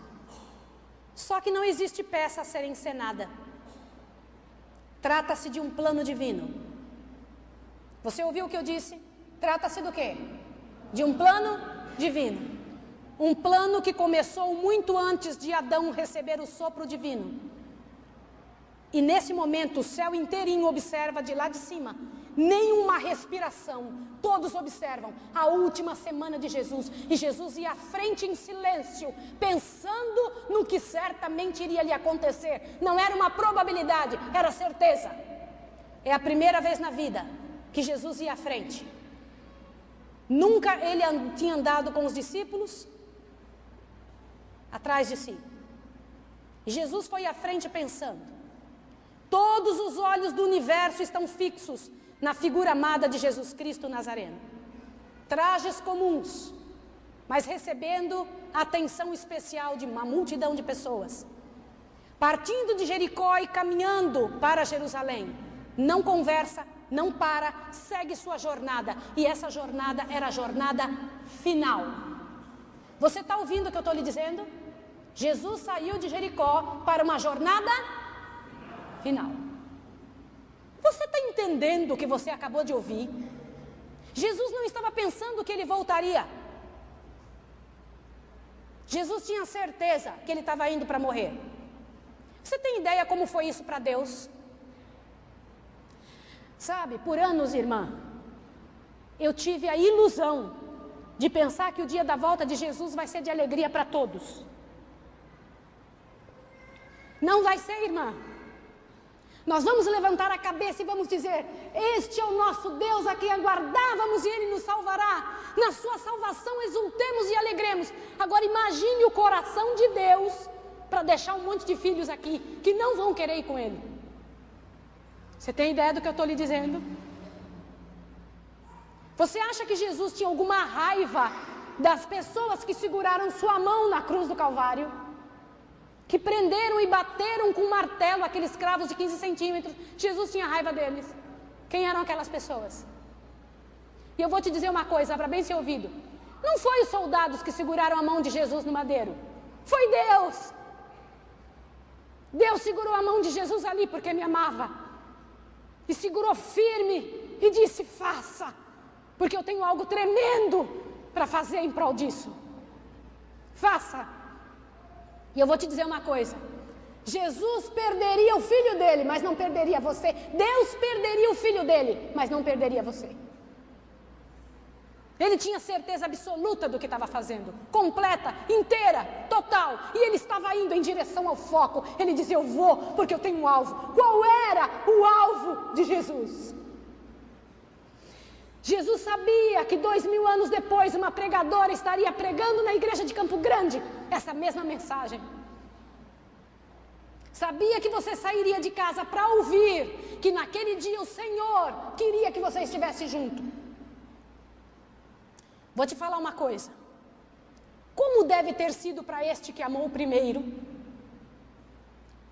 Só que não existe peça a ser encenada. Trata-se de um plano divino. Você ouviu o que eu disse? Trata-se do quê? De um plano divino. Um plano que começou muito antes de Adão receber o sopro divino. E nesse momento o céu inteirinho observa de lá de cima. Nenhuma respiração. Todos observam a última semana de Jesus. E Jesus ia à frente em silêncio, pensando no que certamente iria lhe acontecer. Não era uma probabilidade, era certeza. É a primeira vez na vida que Jesus ia à frente. Nunca ele tinha andado com os discípulos atrás de si. E Jesus foi à frente pensando. Todos os olhos do universo estão fixos na figura amada de Jesus Cristo Nazareno. Trajes comuns, mas recebendo a atenção especial de uma multidão de pessoas. Partindo de Jericó e caminhando para Jerusalém. Não conversa, não para, segue sua jornada. E essa jornada era a jornada final. Você está ouvindo o que eu estou lhe dizendo? Jesus saiu de Jericó para uma jornada final. Você está entendendo o que você acabou de ouvir? Jesus não estava pensando que ele voltaria. Jesus tinha certeza que ele estava indo para morrer. Você tem ideia como foi isso para Deus? Sabe, por anos, irmã, eu tive a ilusão de pensar que o dia da volta de Jesus vai ser de alegria para todos. Não vai ser, irmã. Nós vamos levantar a cabeça e vamos dizer, este é o nosso Deus a quem aguardávamos e Ele nos salvará. Na sua salvação exultemos e alegremos. Agora imagine o coração de Deus para deixar um monte de filhos aqui que não vão querer ir com Ele. Você tem ideia do que eu estou lhe dizendo? Você acha que Jesus tinha alguma raiva das pessoas que seguraram sua mão na cruz do Calvário? Que prenderam e bateram com um martelo aqueles cravos de 15 centímetros. Jesus tinha raiva deles. Quem eram aquelas pessoas? E eu vou te dizer uma coisa, para bem ser ouvido. Não foi os soldados que seguraram a mão de Jesus no madeiro. Foi Deus. Deus segurou a mão de Jesus ali porque me amava. E segurou firme e disse, faça. Porque eu tenho algo tremendo para fazer em prol disso. Faça. E eu vou te dizer uma coisa. Jesus perderia o filho dele, mas não perderia você. Deus perderia o filho dele, mas não perderia você. Ele tinha certeza absoluta do que estava fazendo. Completa, inteira, total. E ele estava indo em direção ao foco. Ele dizia, eu vou porque eu tenho um alvo. Qual era o alvo de Jesus? Jesus sabia que 2000 anos depois uma pregadora estaria pregando na igreja de Campo Grande essa mesma mensagem. Sabia que você sairia de casa para ouvir que naquele dia o Senhor queria que você estivesse junto. Vou te falar uma coisa. Como deve ter sido para este que amou primeiro?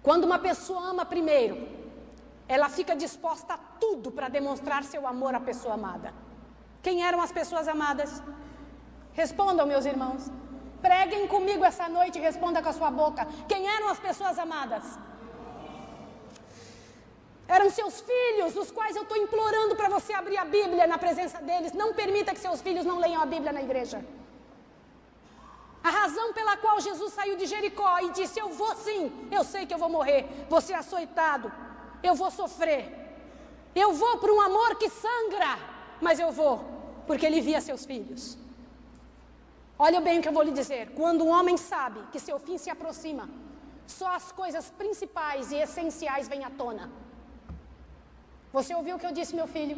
Quando uma pessoa ama primeiro, ela fica disposta a tudo para demonstrar seu amor à pessoa amada. Quem eram as pessoas amadas? Respondam, meus irmãos. Preguem comigo essa noite e responda com a sua boca. Quem eram as pessoas amadas? Eram seus filhos, os quais eu estou implorando para você abrir a Bíblia na presença deles. Não permita que seus filhos não leiam a Bíblia na igreja. A razão pela qual Jesus saiu de Jericó e disse, eu vou sim, eu sei que eu vou morrer, vou ser açoitado, eu vou sofrer, eu vou por um amor que sangra, mas eu vou, porque ele via seus filhos. Olha bem o que eu vou lhe dizer, quando um homem sabe que seu fim se aproxima, só as coisas principais e essenciais vêm à tona. Você ouviu o que eu disse, meu filho?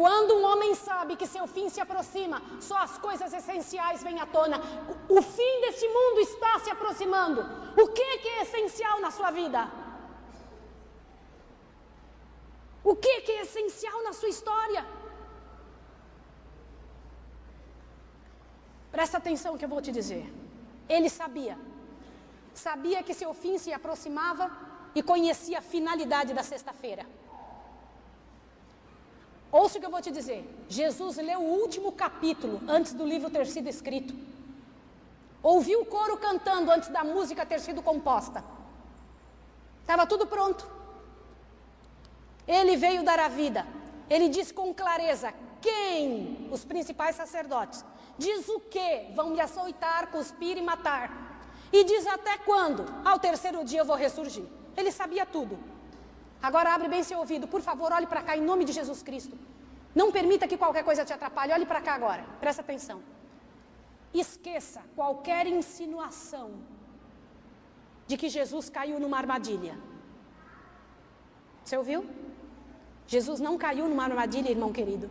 Quando um homem sabe que seu fim se aproxima, só as coisas essenciais vêm à tona. O fim deste mundo está se aproximando. O que é essencial na sua vida? O que é essencial na sua história? Presta atenção no que eu vou te dizer. Ele sabia que seu fim se aproximava e conhecia a finalidade da sexta-feira. Ouça o que eu vou te dizer. Jesus leu o último capítulo antes do livro ter sido escrito. Ouviu o coro cantando antes da música ter sido composta. Estava tudo pronto. Ele veio dar a vida. Ele disse com clareza: quem? Os principais sacerdotes. Diz o que? Vão me açoitar, cuspir e matar. E diz até quando? Ao terceiro dia eu vou ressurgir. Ele sabia tudo. Agora abre bem seu ouvido, por favor, olhe para cá em nome de Jesus Cristo. Não permita que qualquer coisa te atrapalhe, olhe para cá agora, presta atenção. Esqueça qualquer insinuação de que Jesus caiu numa armadilha. Você ouviu? Jesus não caiu numa armadilha, irmão querido.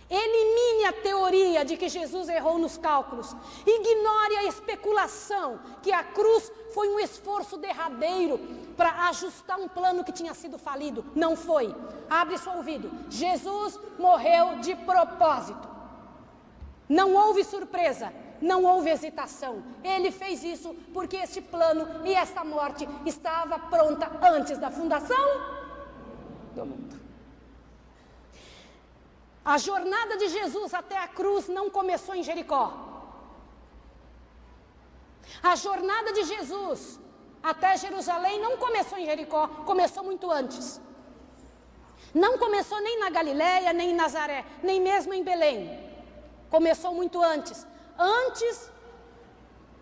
Elimine a teoria de que Jesus errou nos cálculos. Ignore a especulação que a cruz foi um esforço derradeiro para ajustar um plano que tinha sido falido. Não foi. Abre seu ouvido. Jesus morreu de propósito. Não houve surpresa, não houve hesitação. Ele fez isso porque este plano e esta morte estava pronta antes da fundação do mundo. A jornada de Jesus até a cruz não começou em Jericó. A jornada de Jesus até Jerusalém não começou em Jericó, começou muito antes. Não começou nem na Galileia, nem em Nazaré, nem mesmo em Belém. Começou muito antes. Antes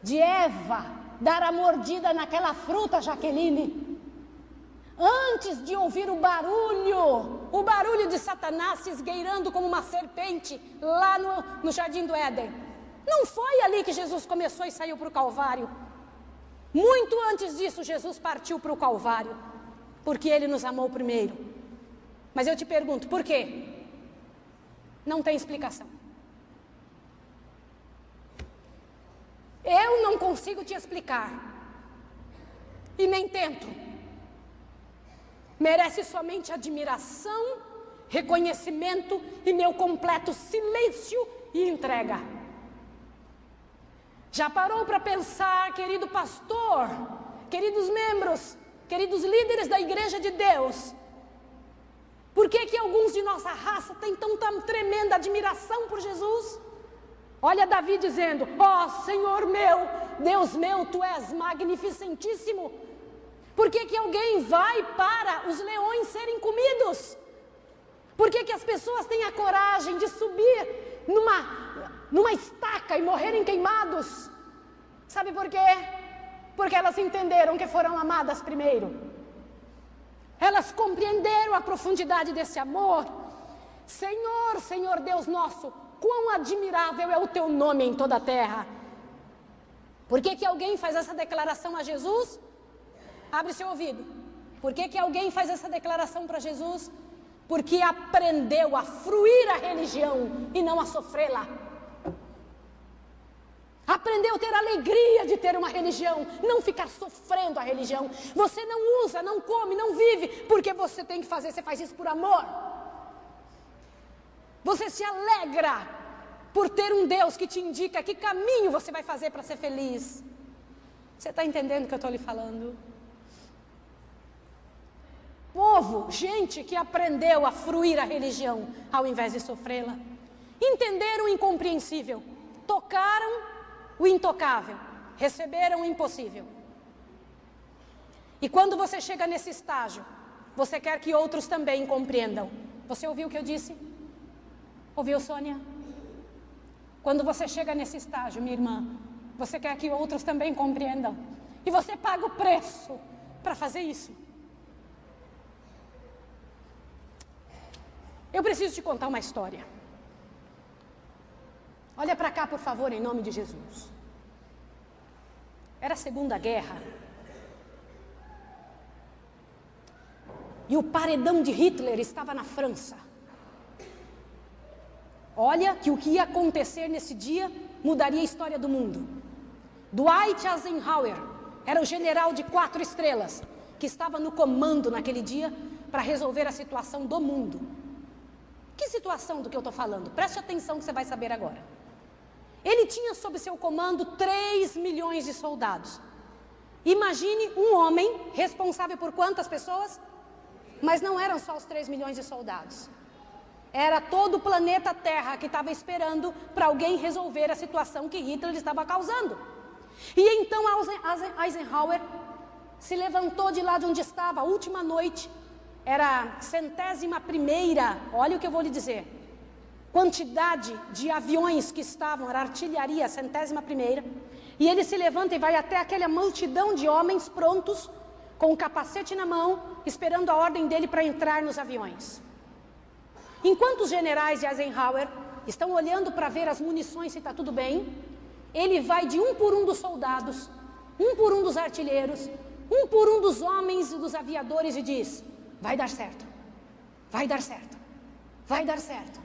de Eva dar a mordida naquela fruta, Jaqueline. Antes de ouvir o barulho de Satanás se esgueirando como uma serpente lá no Jardim do Éden. Não foi ali que Jesus começou e saiu para o Calvário. Muito antes disso, Jesus partiu para o Calvário, porque Ele nos amou primeiro. Mas eu te pergunto, por quê? Não tem explicação. Eu não consigo te explicar. E nem tento. Merece somente admiração, reconhecimento e meu completo silêncio e entrega. Já parou para pensar, querido pastor, queridos membros, queridos líderes da Igreja de Deus, por que alguns de nossa raça têm tanta tremenda admiração por Jesus? Olha Davi dizendo: ó Senhor meu, Deus meu, Tu és magnificentíssimo. Por que alguém vai para os leões serem comidos? Por que as pessoas têm a coragem de subir numa estaca e morrerem queimados? Sabe por quê? Porque elas entenderam que foram amadas primeiro. Elas compreenderam a profundidade desse amor. Senhor, Senhor Deus nosso, quão admirável é o Teu nome em toda a terra. Por que alguém faz essa declaração a Jesus? Abre seu ouvido. Por que alguém faz essa declaração para Jesus? Porque aprendeu a fruir a religião e não a sofrê-la. Aprendeu a ter alegria de ter uma religião, não ficar sofrendo a religião. Você não usa, não come, não vive porque você tem que fazer, você faz isso por amor. Você se alegra por ter um Deus que te indica que caminho você vai fazer para ser feliz. Você está entendendo o que eu estou lhe falando? Povo, gente que aprendeu a fruir a religião ao invés de sofrê-la. Entenderam o incompreensível, tocaram o intocável, receberam o impossível. E quando você chega nesse estágio, você quer que outros também compreendam. Você ouviu o que eu disse? Ouviu, Sônia? Quando você chega nesse estágio, minha irmã, você quer que outros também compreendam. E você paga o preço para fazer isso. Eu preciso te contar uma história. Olha para cá, por favor, em nome de Jesus. Era a Segunda Guerra. E o paredão de Hitler estava na França. Olha que o que ia acontecer nesse dia mudaria a história do mundo. Dwight Eisenhower era o general de 4 estrelas que estava no comando naquele dia para resolver a situação do mundo. Que situação do que eu estou falando? Preste atenção que você vai saber agora. Ele tinha sob seu comando 3 milhões de soldados. Imagine um homem responsável por quantas pessoas? Mas não eram só os 3 milhões de soldados. Era todo o planeta Terra que estava esperando para alguém resolver a situação que Hitler estava causando. E então Eisenhower se levantou de lá de onde estava, a última noite. Era a 101ª, olha o que eu vou lhe dizer. Quantidade de aviões que estavam, era artilharia, a 101ª. E ele se levanta e vai até aquela multidão de homens prontos, com o capacete na mão, esperando a ordem dele para entrar nos aviões. Enquanto os generais de Eisenhower estão olhando para ver as munições se está tudo bem, ele vai de um por um dos soldados, um por um dos artilheiros, um por um dos homens e dos aviadores e diz: vai dar certo, vai dar certo, vai dar certo.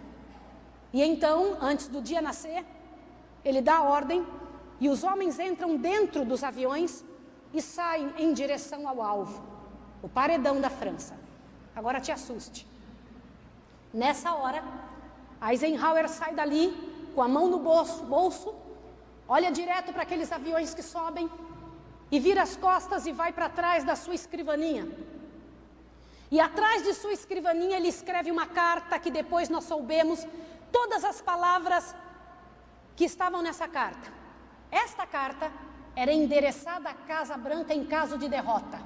E então, antes do dia nascer, ele dá a ordem e os homens entram dentro dos aviões e saem em direção ao alvo, o paredão da França. Agora te assuste. Nessa hora, Eisenhower sai dali com a mão no bolso, olha direto para aqueles aviões que sobem e vira as costas e vai para trás da sua escrivaninha. E atrás de sua escrivaninha ele escreve uma carta que depois nós soubemos todas as palavras que estavam nessa carta. Esta carta era endereçada à Casa Branca em caso de derrota.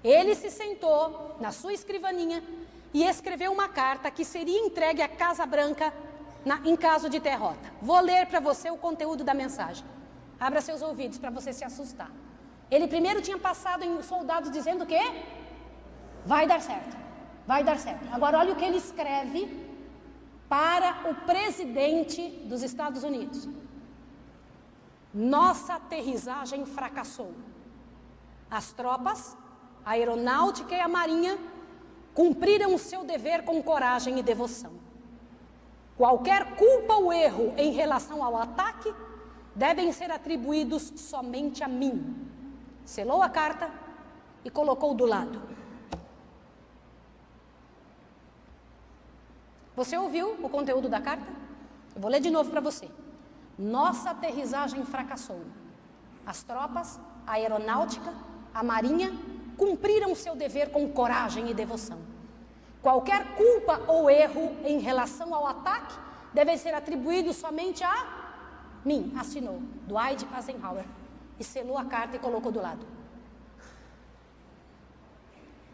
Ele se sentou na sua escrivaninha e escreveu uma carta que seria entregue à Casa Branca em caso de derrota. Vou ler para você o conteúdo da mensagem. Abra seus ouvidos para você se assustar. Ele primeiro tinha passado em soldados dizendo o quê? Vai dar certo, vai dar certo. Agora olha o que ele escreve para o presidente dos Estados Unidos. Nossa aterrissagem fracassou. As tropas, a aeronáutica e a marinha cumpriram o seu dever com coragem e devoção. Qualquer culpa ou erro em relação ao ataque devem ser atribuídos somente a mim. Selou a carta e colocou do lado. Você ouviu o conteúdo da carta? Eu vou ler de novo para você. Nossa aterrissagem fracassou. As tropas, a aeronáutica, a marinha cumpriram seu dever com coragem e devoção. Qualquer culpa ou erro em relação ao ataque deve ser atribuído somente a mim, assinou Dwight Eisenhower e selou a carta e colocou do lado.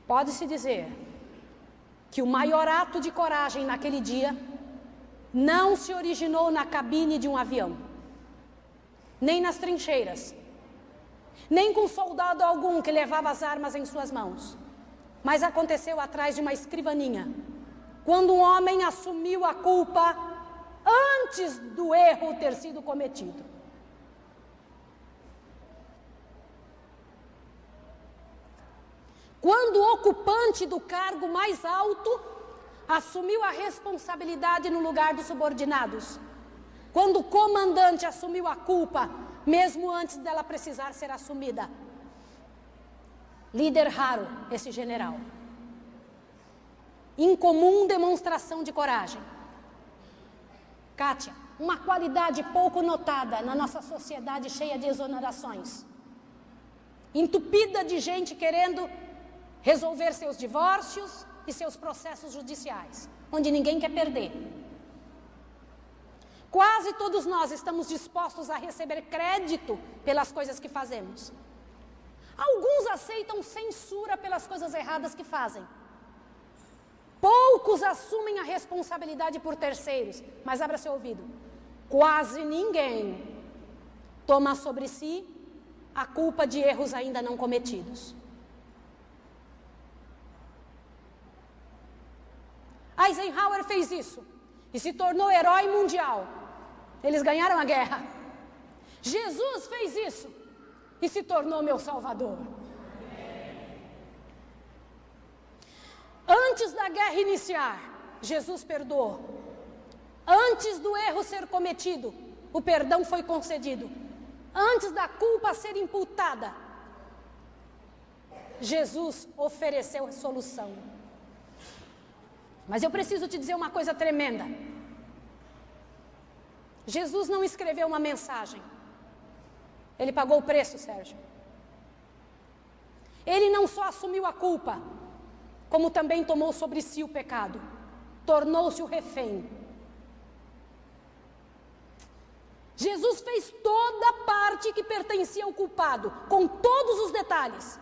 Pode-se dizer que o maior ato de coragem naquele dia não se originou na cabine de um avião, nem nas trincheiras, nem com soldado algum que levava as armas em suas mãos, mas aconteceu atrás de uma escrivaninha, quando um homem assumiu a culpa antes do erro ter sido cometido. Quando o ocupante do cargo mais alto assumiu a responsabilidade no lugar dos subordinados. Quando o comandante assumiu a culpa, mesmo antes dela precisar ser assumida. Líder raro, esse general. Incomum demonstração de coragem. Kátia, uma qualidade pouco notada na nossa sociedade cheia de exonerações. Entupida de gente querendo resolver seus divórcios e seus processos judiciais, onde ninguém quer perder. Quase todos nós estamos dispostos a receber crédito pelas coisas que fazemos. Alguns aceitam censura pelas coisas erradas que fazem. Poucos assumem a responsabilidade por terceiros, mas abra seu ouvido. Quase ninguém toma sobre si a culpa de erros ainda não cometidos. Eisenhower fez isso e se tornou herói mundial. Eles ganharam a guerra. Jesus fez isso e se tornou meu Salvador. Antes da guerra iniciar, Jesus perdoou. Antes do erro ser cometido, o perdão foi concedido. Antes da culpa ser imputada, Jesus ofereceu a solução. Mas eu preciso te dizer uma coisa tremenda. Jesus não escreveu uma mensagem. Ele pagou o preço, Sérgio. Ele não só assumiu a culpa, como também tomou sobre si o pecado. Tornou-se o refém. Jesus fez toda a parte que pertencia ao culpado, com todos os detalhes.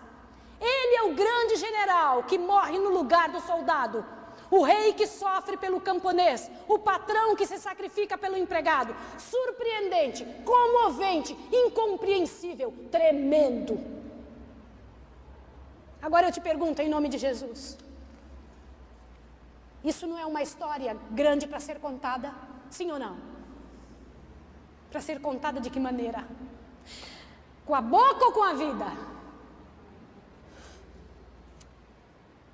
Ele é o grande general que morre no lugar do soldado. O rei que sofre pelo camponês, o patrão que se sacrifica pelo empregado. Surpreendente, comovente, incompreensível, tremendo. Agora eu te pergunto em nome de Jesus. Isso não é uma história grande para ser contada? Sim ou não? Para ser contada de que maneira? Com a boca ou com a vida?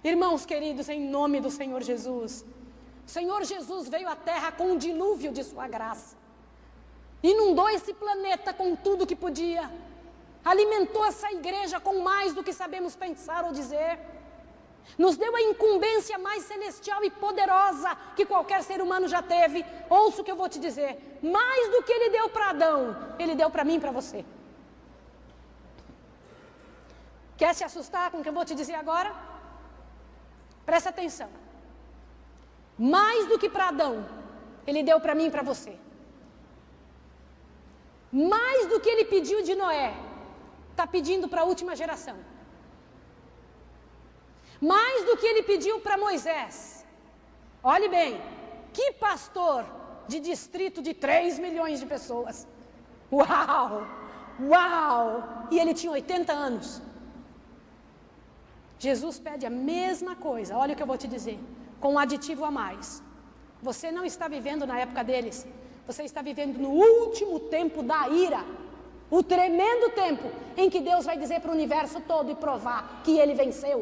Irmãos queridos, em nome do Senhor Jesus, o Senhor Jesus veio à terra com um dilúvio de sua graça, inundou esse planeta com tudo que podia, alimentou essa igreja com mais do que sabemos pensar ou dizer, nos deu a incumbência mais celestial e poderosa que qualquer ser humano já teve. Ouça o que eu vou te dizer, mais do que ele deu para Adão, ele deu para mim e para você. Quer se assustar com o que eu vou te dizer agora? Presta atenção. Mais do que para Adão, ele deu para mim e para você. Mais do que ele pediu de Noé, está pedindo para a última geração. Mais do que ele pediu para Moisés. Olhe bem, que pastor de distrito de 3 milhões de pessoas. Uau! Uau! E ele tinha 80 anos. Jesus pede a mesma coisa, olha o que eu vou te dizer, com um aditivo a mais. Você não está vivendo na época deles, você está vivendo no último tempo da ira, o tremendo tempo em que Deus vai dizer para o universo todo e provar que ele venceu.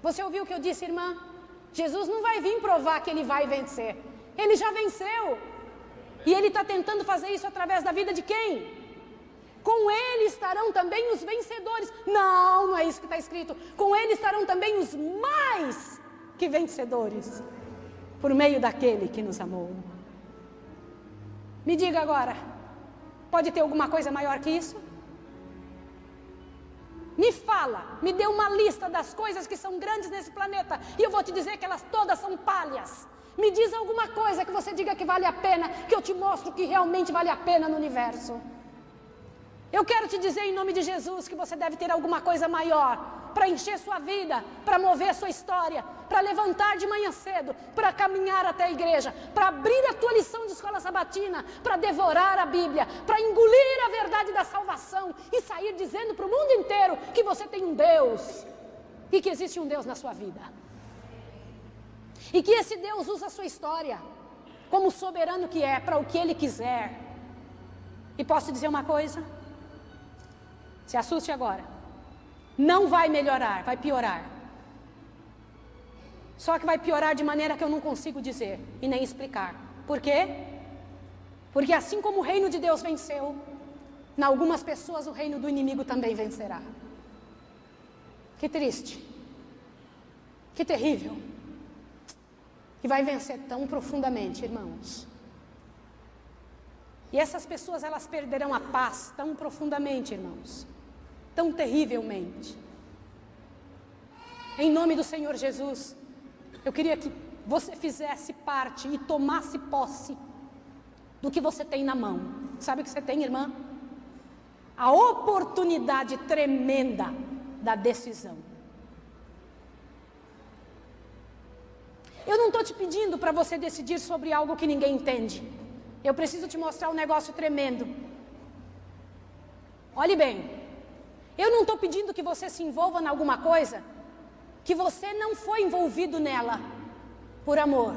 Você ouviu o que eu disse, irmã? Jesus não vai vir provar que ele vai vencer, ele já venceu, e ele está tentando fazer isso através da vida de quem? Com ele estarão também os vencedores. Não, não é isso que está escrito. Com ele estarão também os mais que vencedores, por meio daquele que nos amou. Me diga agora, pode ter alguma coisa maior que isso? Me fala, me dê uma lista das coisas que são grandes nesse planeta, e eu vou te dizer que elas todas são palhas. Me diz alguma coisa que você diga que vale a pena, que eu te mostro que realmente vale a pena no universo. Eu quero te dizer em nome de Jesus que você deve ter alguma coisa maior para encher sua vida, para mover sua história, para levantar de manhã cedo, para caminhar até a igreja, para abrir a tua lição de escola sabatina, para devorar a Bíblia, para engolir a verdade da salvação e sair dizendo para o mundo inteiro que você tem um Deus e que existe um Deus na sua vida. E que esse Deus usa a sua história como soberano que é, para o que Ele quiser. E posso dizer uma coisa? Se assuste agora. Não vai melhorar, vai piorar. Só que vai piorar de maneira que eu não consigo dizer e nem explicar. Por quê? Porque assim como o reino de Deus venceu, em algumas pessoas o reino do inimigo também vencerá. Que triste. Que terrível. E vai vencer tão profundamente, irmãos. E essas pessoas, elas perderão a paz tão profundamente, irmãos. Tão terrivelmente. Em nome do Senhor Jesus, eu queria que você fizesse parte e tomasse posse do que você tem na mão. Sabe o que você tem, irmã? A oportunidade tremenda da decisão. Eu não estou te pedindo para você decidir sobre algo que ninguém entende. Eu preciso te mostrar um negócio tremendo. Olhe bem. Eu não estou pedindo que você se envolva em alguma coisa que você não foi envolvido nela por amor.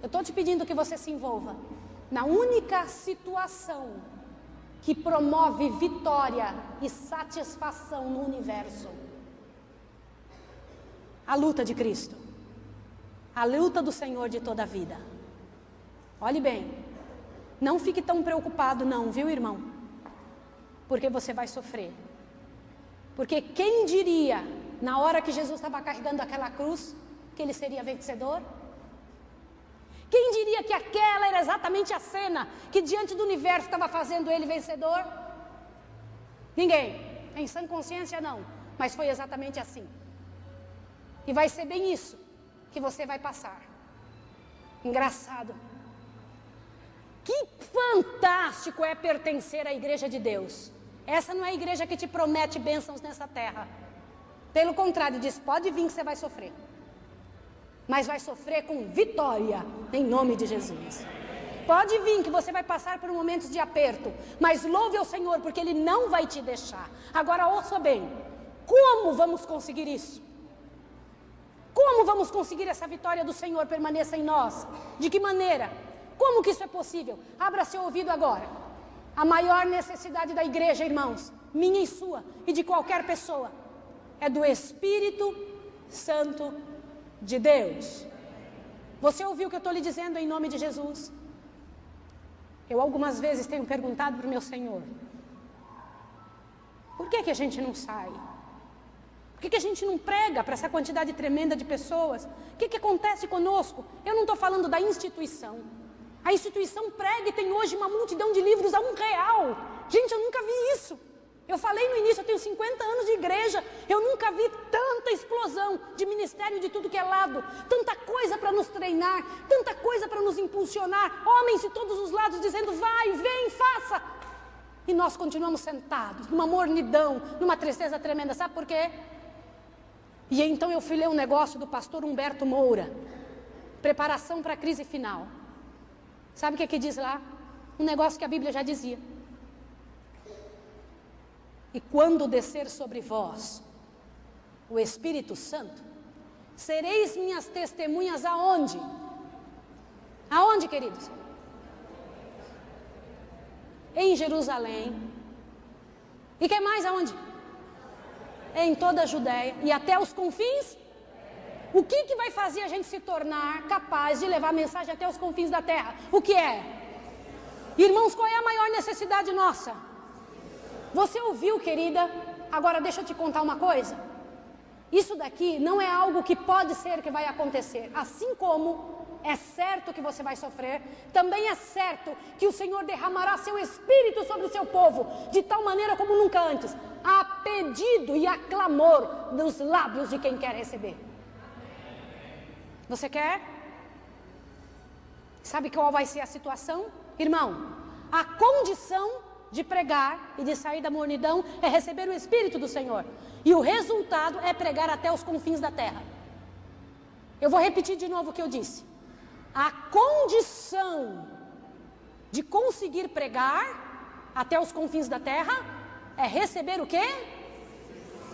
Eu estou te pedindo que você se envolva na única situação que promove vitória e satisfação no universo. A luta de Cristo, a luta do Senhor de toda a vida. Olhe bem, não fique tão preocupado não, viu, irmão? Porque você vai sofrer. Porque quem diria, na hora que Jesus estava carregando aquela cruz, que ele seria vencedor? Quem diria que aquela era exatamente a cena que diante do universo estava fazendo ele vencedor? Ninguém. Em sã consciência não, mas foi exatamente assim. E vai ser bem isso que você vai passar. Engraçado. Que fantástico é pertencer à igreja de Deus. Essa não é a igreja que te promete bênçãos nessa terra. Pelo contrário, diz, pode vir que você vai sofrer. Mas vai sofrer com vitória, em nome de Jesus. Pode vir que você vai passar por momentos de aperto, mas louve ao Senhor, porque Ele não vai te deixar. Agora ouça bem, como vamos conseguir isso? Como vamos conseguir essa vitória do Senhor permaneça em nós? De que maneira? Como que isso é possível? Abra seu ouvido agora. A maior necessidade da igreja, irmãos, minha e sua, e de qualquer pessoa, é do Espírito Santo de Deus. Você ouviu o que eu estou lhe dizendo em nome de Jesus? Eu algumas vezes tenho perguntado para o meu Senhor, por que a gente não sai? Por que a gente não prega para essa quantidade tremenda de pessoas? O que acontece conosco? Eu não estou falando da instituição. A instituição prega e tem hoje uma multidão de livros a R$1. Gente, eu nunca vi isso. Eu falei no início, eu tenho 50 anos de igreja, eu nunca vi tanta explosão de ministério de tudo que é lado, tanta coisa para nos treinar, tanta coisa para nos impulsionar, homens de todos os lados dizendo, vai, vem, faça. E nós continuamos sentados, numa mornidão, numa tristeza tremenda, sabe por quê? E então eu fui ler um negócio do pastor Humberto Moura, preparação para a crise final. Sabe o que diz lá? Um negócio que a Bíblia já dizia. E quando descer sobre vós o Espírito Santo, sereis minhas testemunhas aonde? Aonde, queridos? Em Jerusalém. E que mais aonde? Em toda a Judéia e até os confins. O que vai fazer a gente se tornar capaz de levar a mensagem até os confins da terra? O que é? Irmãos, qual é a maior necessidade nossa? Você ouviu, querida? Agora deixa eu te contar uma coisa. Isso daqui não é algo que pode ser que vai acontecer. Assim como é certo que você vai sofrer, também é certo que o Senhor derramará seu Espírito sobre o seu povo, de tal maneira como nunca antes, a pedido e a clamor dos lábios de quem quer receber. Você quer? Sabe qual vai ser a situação? Irmão, a condição de pregar e de sair da mornidão é receber o Espírito do Senhor. E o resultado é pregar até os confins da terra. Eu vou repetir de novo o que eu disse. A condição de conseguir pregar até os confins da terra é receber o quê?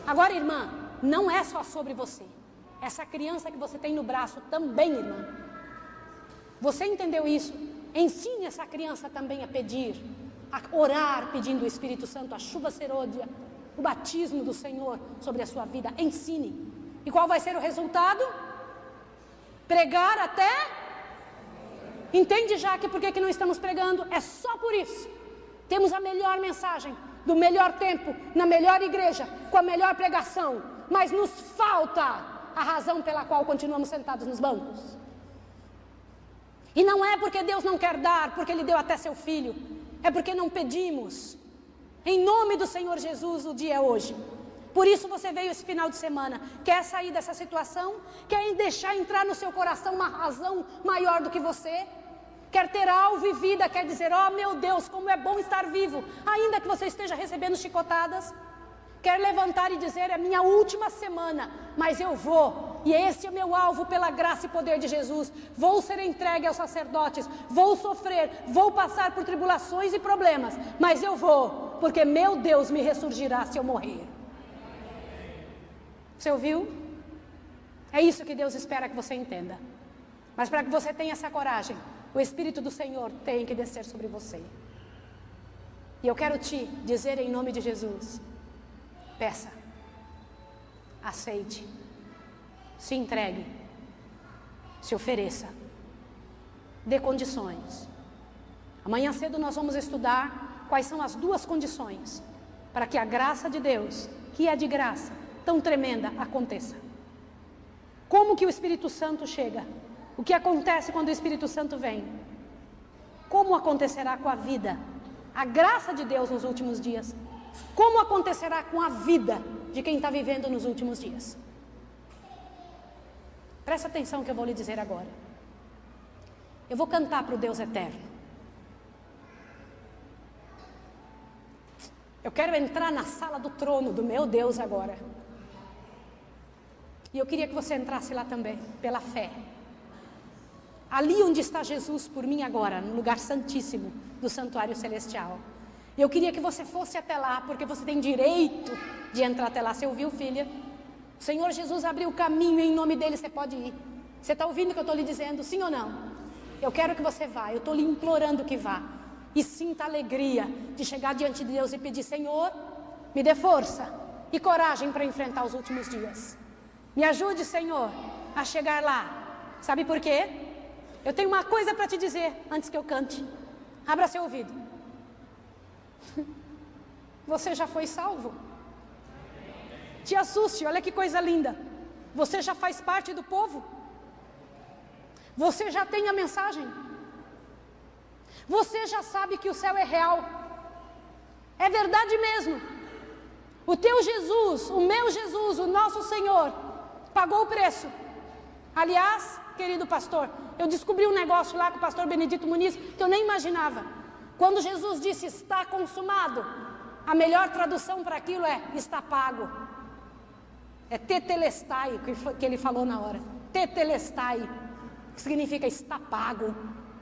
Agora, irmã, não é só sobre você. Essa criança que você tem no braço também, irmã. Você entendeu isso? Ensine essa criança também a pedir, a orar pedindo o Espírito Santo, a chuva serôdia, o batismo do Senhor sobre a sua vida. Ensine. E qual vai ser o resultado? Pregar até... Entende já que por que não estamos pregando? É só por isso. Temos a melhor mensagem, do melhor tempo, na melhor igreja, com a melhor pregação. Mas nos falta a razão pela qual continuamos sentados nos bancos. E não é porque Deus não quer dar, porque Ele deu até seu Filho. É porque não pedimos. Em nome do Senhor Jesus, o dia é hoje. Por isso você veio esse final de semana. Quer sair dessa situação? Quer deixar entrar no seu coração uma razão maior do que você? Quer ter alvo e vida? Quer dizer, oh meu Deus, como é bom estar vivo, ainda que você esteja recebendo chicotadas? Quer levantar e dizer, é minha última semana, mas eu vou, e esse é o meu alvo pela graça e poder de Jesus. Vou ser entregue aos sacerdotes, vou sofrer, vou passar por tribulações e problemas, mas eu vou, porque meu Deus me ressurgirá se eu morrer. Você ouviu? É isso que Deus espera que você entenda. Mas para que você tenha essa coragem, o Espírito do Senhor tem que descer sobre você. E eu quero te dizer em nome de Jesus: peça, aceite, se entregue, se ofereça, dê condições. Amanhã cedo nós vamos estudar quais são as 2 condições para que a graça de Deus, que é de graça, tão tremenda, aconteça. Como que o Espírito Santo chega? O que acontece quando o Espírito Santo vem? Como acontecerá com a vida? A graça de Deus nos últimos dias. Como acontecerá com a vida de quem está vivendo nos últimos dias? Presta atenção que eu vou lhe dizer agora. Eu vou cantar para o Deus eterno. Eu quero entrar na sala do trono do meu Deus agora. E eu queria que você entrasse lá também, pela fé. Ali onde está Jesus por mim agora, no lugar santíssimo do santuário celestial. E eu queria que você fosse até lá, porque você tem direito de entrar até lá. Você ouviu, filha? O Senhor Jesus abriu o caminho, em nome dele você pode ir. Você está ouvindo o que eu estou lhe dizendo, sim ou não? Eu quero que você vá, eu estou lhe implorando que vá. E sinta a alegria de chegar diante de Deus e pedir: Senhor, me dê força e coragem para enfrentar os últimos dias. Me ajude, Senhor, a chegar lá. Sabe por quê? Eu tenho uma coisa para te dizer antes que eu cante. Abra seu ouvido. Você já foi salvo? Te assuste, olha que coisa linda. Você já faz parte do povo? Você já tem a mensagem? Você já sabe que o céu é real? É verdade mesmo. O teu Jesus, o meu Jesus, o nosso Senhor, pagou o preço. Aliás, querido pastor, eu descobri um negócio lá com o pastor Benedito Muniz que eu nem imaginava. Quando Jesus disse está consumado, a melhor tradução para aquilo é está pago. É tetelestai que ele falou na hora. Tetelestai, que significa está pago.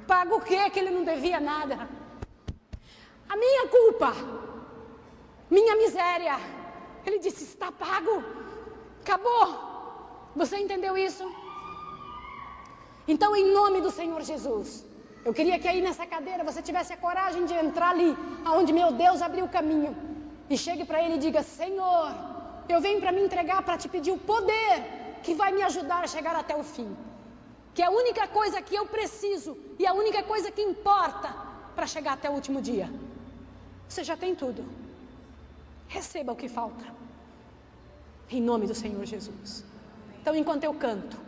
Pago o quê? Que ele não devia nada. A minha culpa, minha miséria. Ele disse está pago. Acabou. Você entendeu isso? Então, em nome do Senhor Jesus, eu queria que aí nessa cadeira você tivesse a coragem de entrar ali, aonde meu Deus abriu o caminho, e chegue para Ele e diga: Senhor, eu venho para me entregar, para te pedir o poder que vai me ajudar a chegar até o fim. Que é a única coisa que eu preciso e a única coisa que importa para chegar até o último dia. Você já tem tudo. Receba o que falta. Em nome do Senhor Jesus. Então, enquanto eu canto,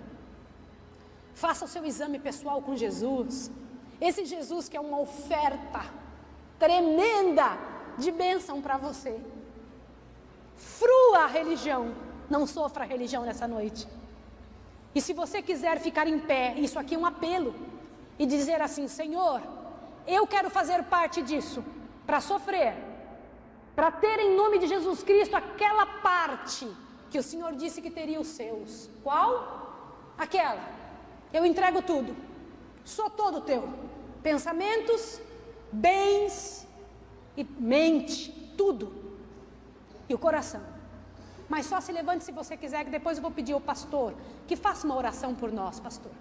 faça o seu exame pessoal com Jesus. Esse Jesus que é uma oferta tremenda de bênção para você. Frua a religião. Não sofra a religião nessa noite. E se você quiser ficar em pé, isso aqui é um apelo. E dizer assim: Senhor, eu quero fazer parte disso. Para sofrer. Para ter em nome de Jesus Cristo aquela parte que o Senhor disse que teria os seus. Qual? Aquela. Eu entrego tudo. Sou todo teu. Pensamentos, bens e mente, tudo. E o coração. Mas só se levante se você quiser, que depois eu vou pedir ao pastor que faça uma oração por nós, pastor.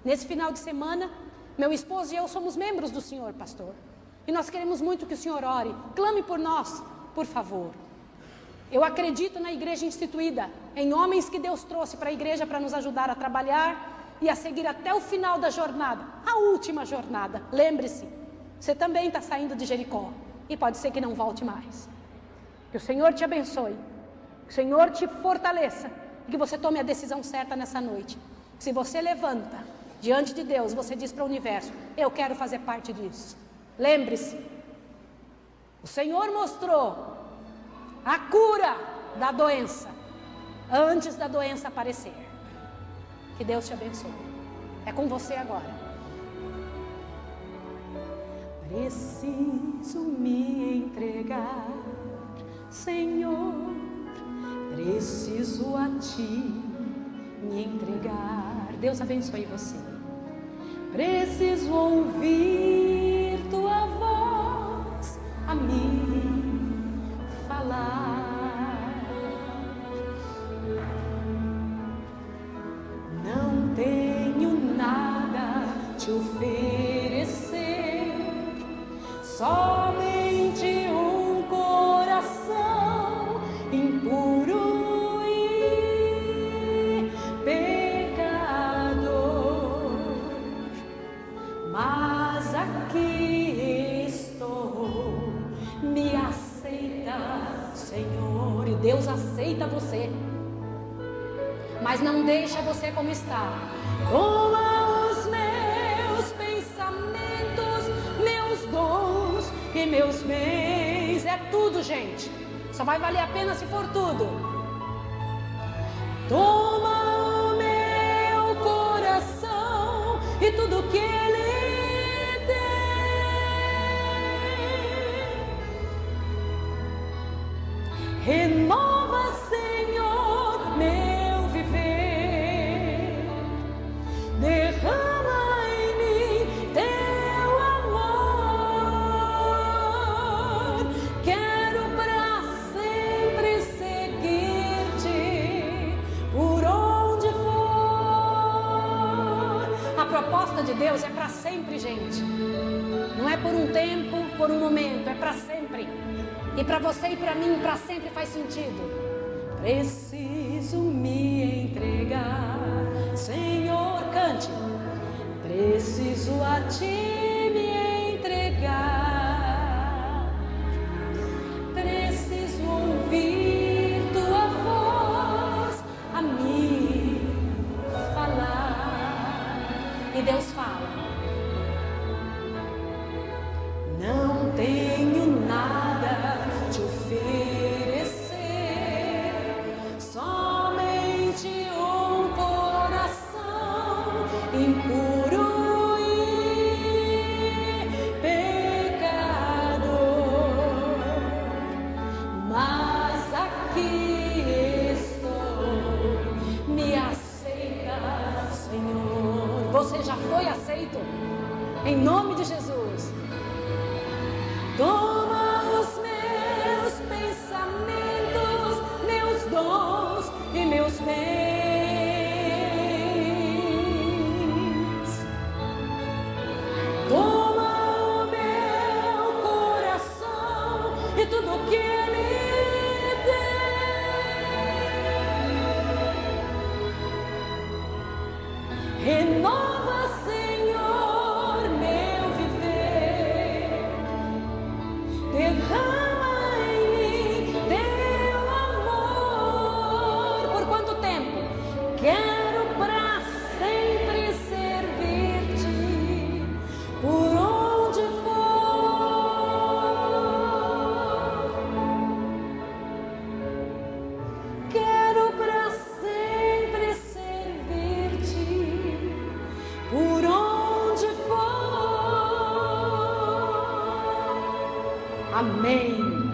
Nesse final de semana, meu esposo e eu somos membros do Senhor, pastor. E nós queremos muito que o Senhor ore. Clame por nós, por favor. Eu acredito na igreja instituída, em homens que Deus trouxe para a igreja para nos ajudar a trabalhar e a seguir até o final da jornada, a última jornada. Lembre-se, você também está saindo de Jericó e pode ser que não volte mais. Que o Senhor te abençoe, que o Senhor te fortaleça e que você tome a decisão certa nessa noite. Se você levanta diante de Deus, você diz para o universo: eu quero fazer parte disso. Lembre-se, o Senhor mostrou a cura da doença antes da doença aparecer. Que Deus te abençoe. É com você agora. Preciso me entregar, Senhor. Preciso a Ti me entregar. Deus abençoe você. Preciso ouvir Tua voz a mim falar. Não tenho nada te oferecer, somente o limita você, mas não deixa você como está. Toma os meus pensamentos, meus dons e meus bens. É tudo, gente. Só vai valer a pena se for tudo. Toma o meu coração e tudo que ele tem. Renova, Senhor, meu viver. Derrama em mim teu amor. Quero para sempre seguir-te por onde for. A proposta de Deus é para sempre, gente. Não é por um tempo, por um momento, é para sempre. E para você e para mim, para sempre faz sentido. Preciso me entregar, Senhor, cante. Preciso a ti me entregar. Preciso ouvir tua voz a me falar. E Deus fala: não tenho nada te oferecer, somente um coração impuro e pecador. Mas aqui estou, me aceita, Senhor. Você já foi aceito? Em nome de Jesus. Toma os meus pensamentos, meus dons e meus bens. Toma o meu coração e tudo que ele tem. Renova, Senhor, meu viver. Derrama em mim teu amor. Por quanto tempo? Quero para sempre servir-te por onde for. Quero para sempre servir-te por onde for. Amém.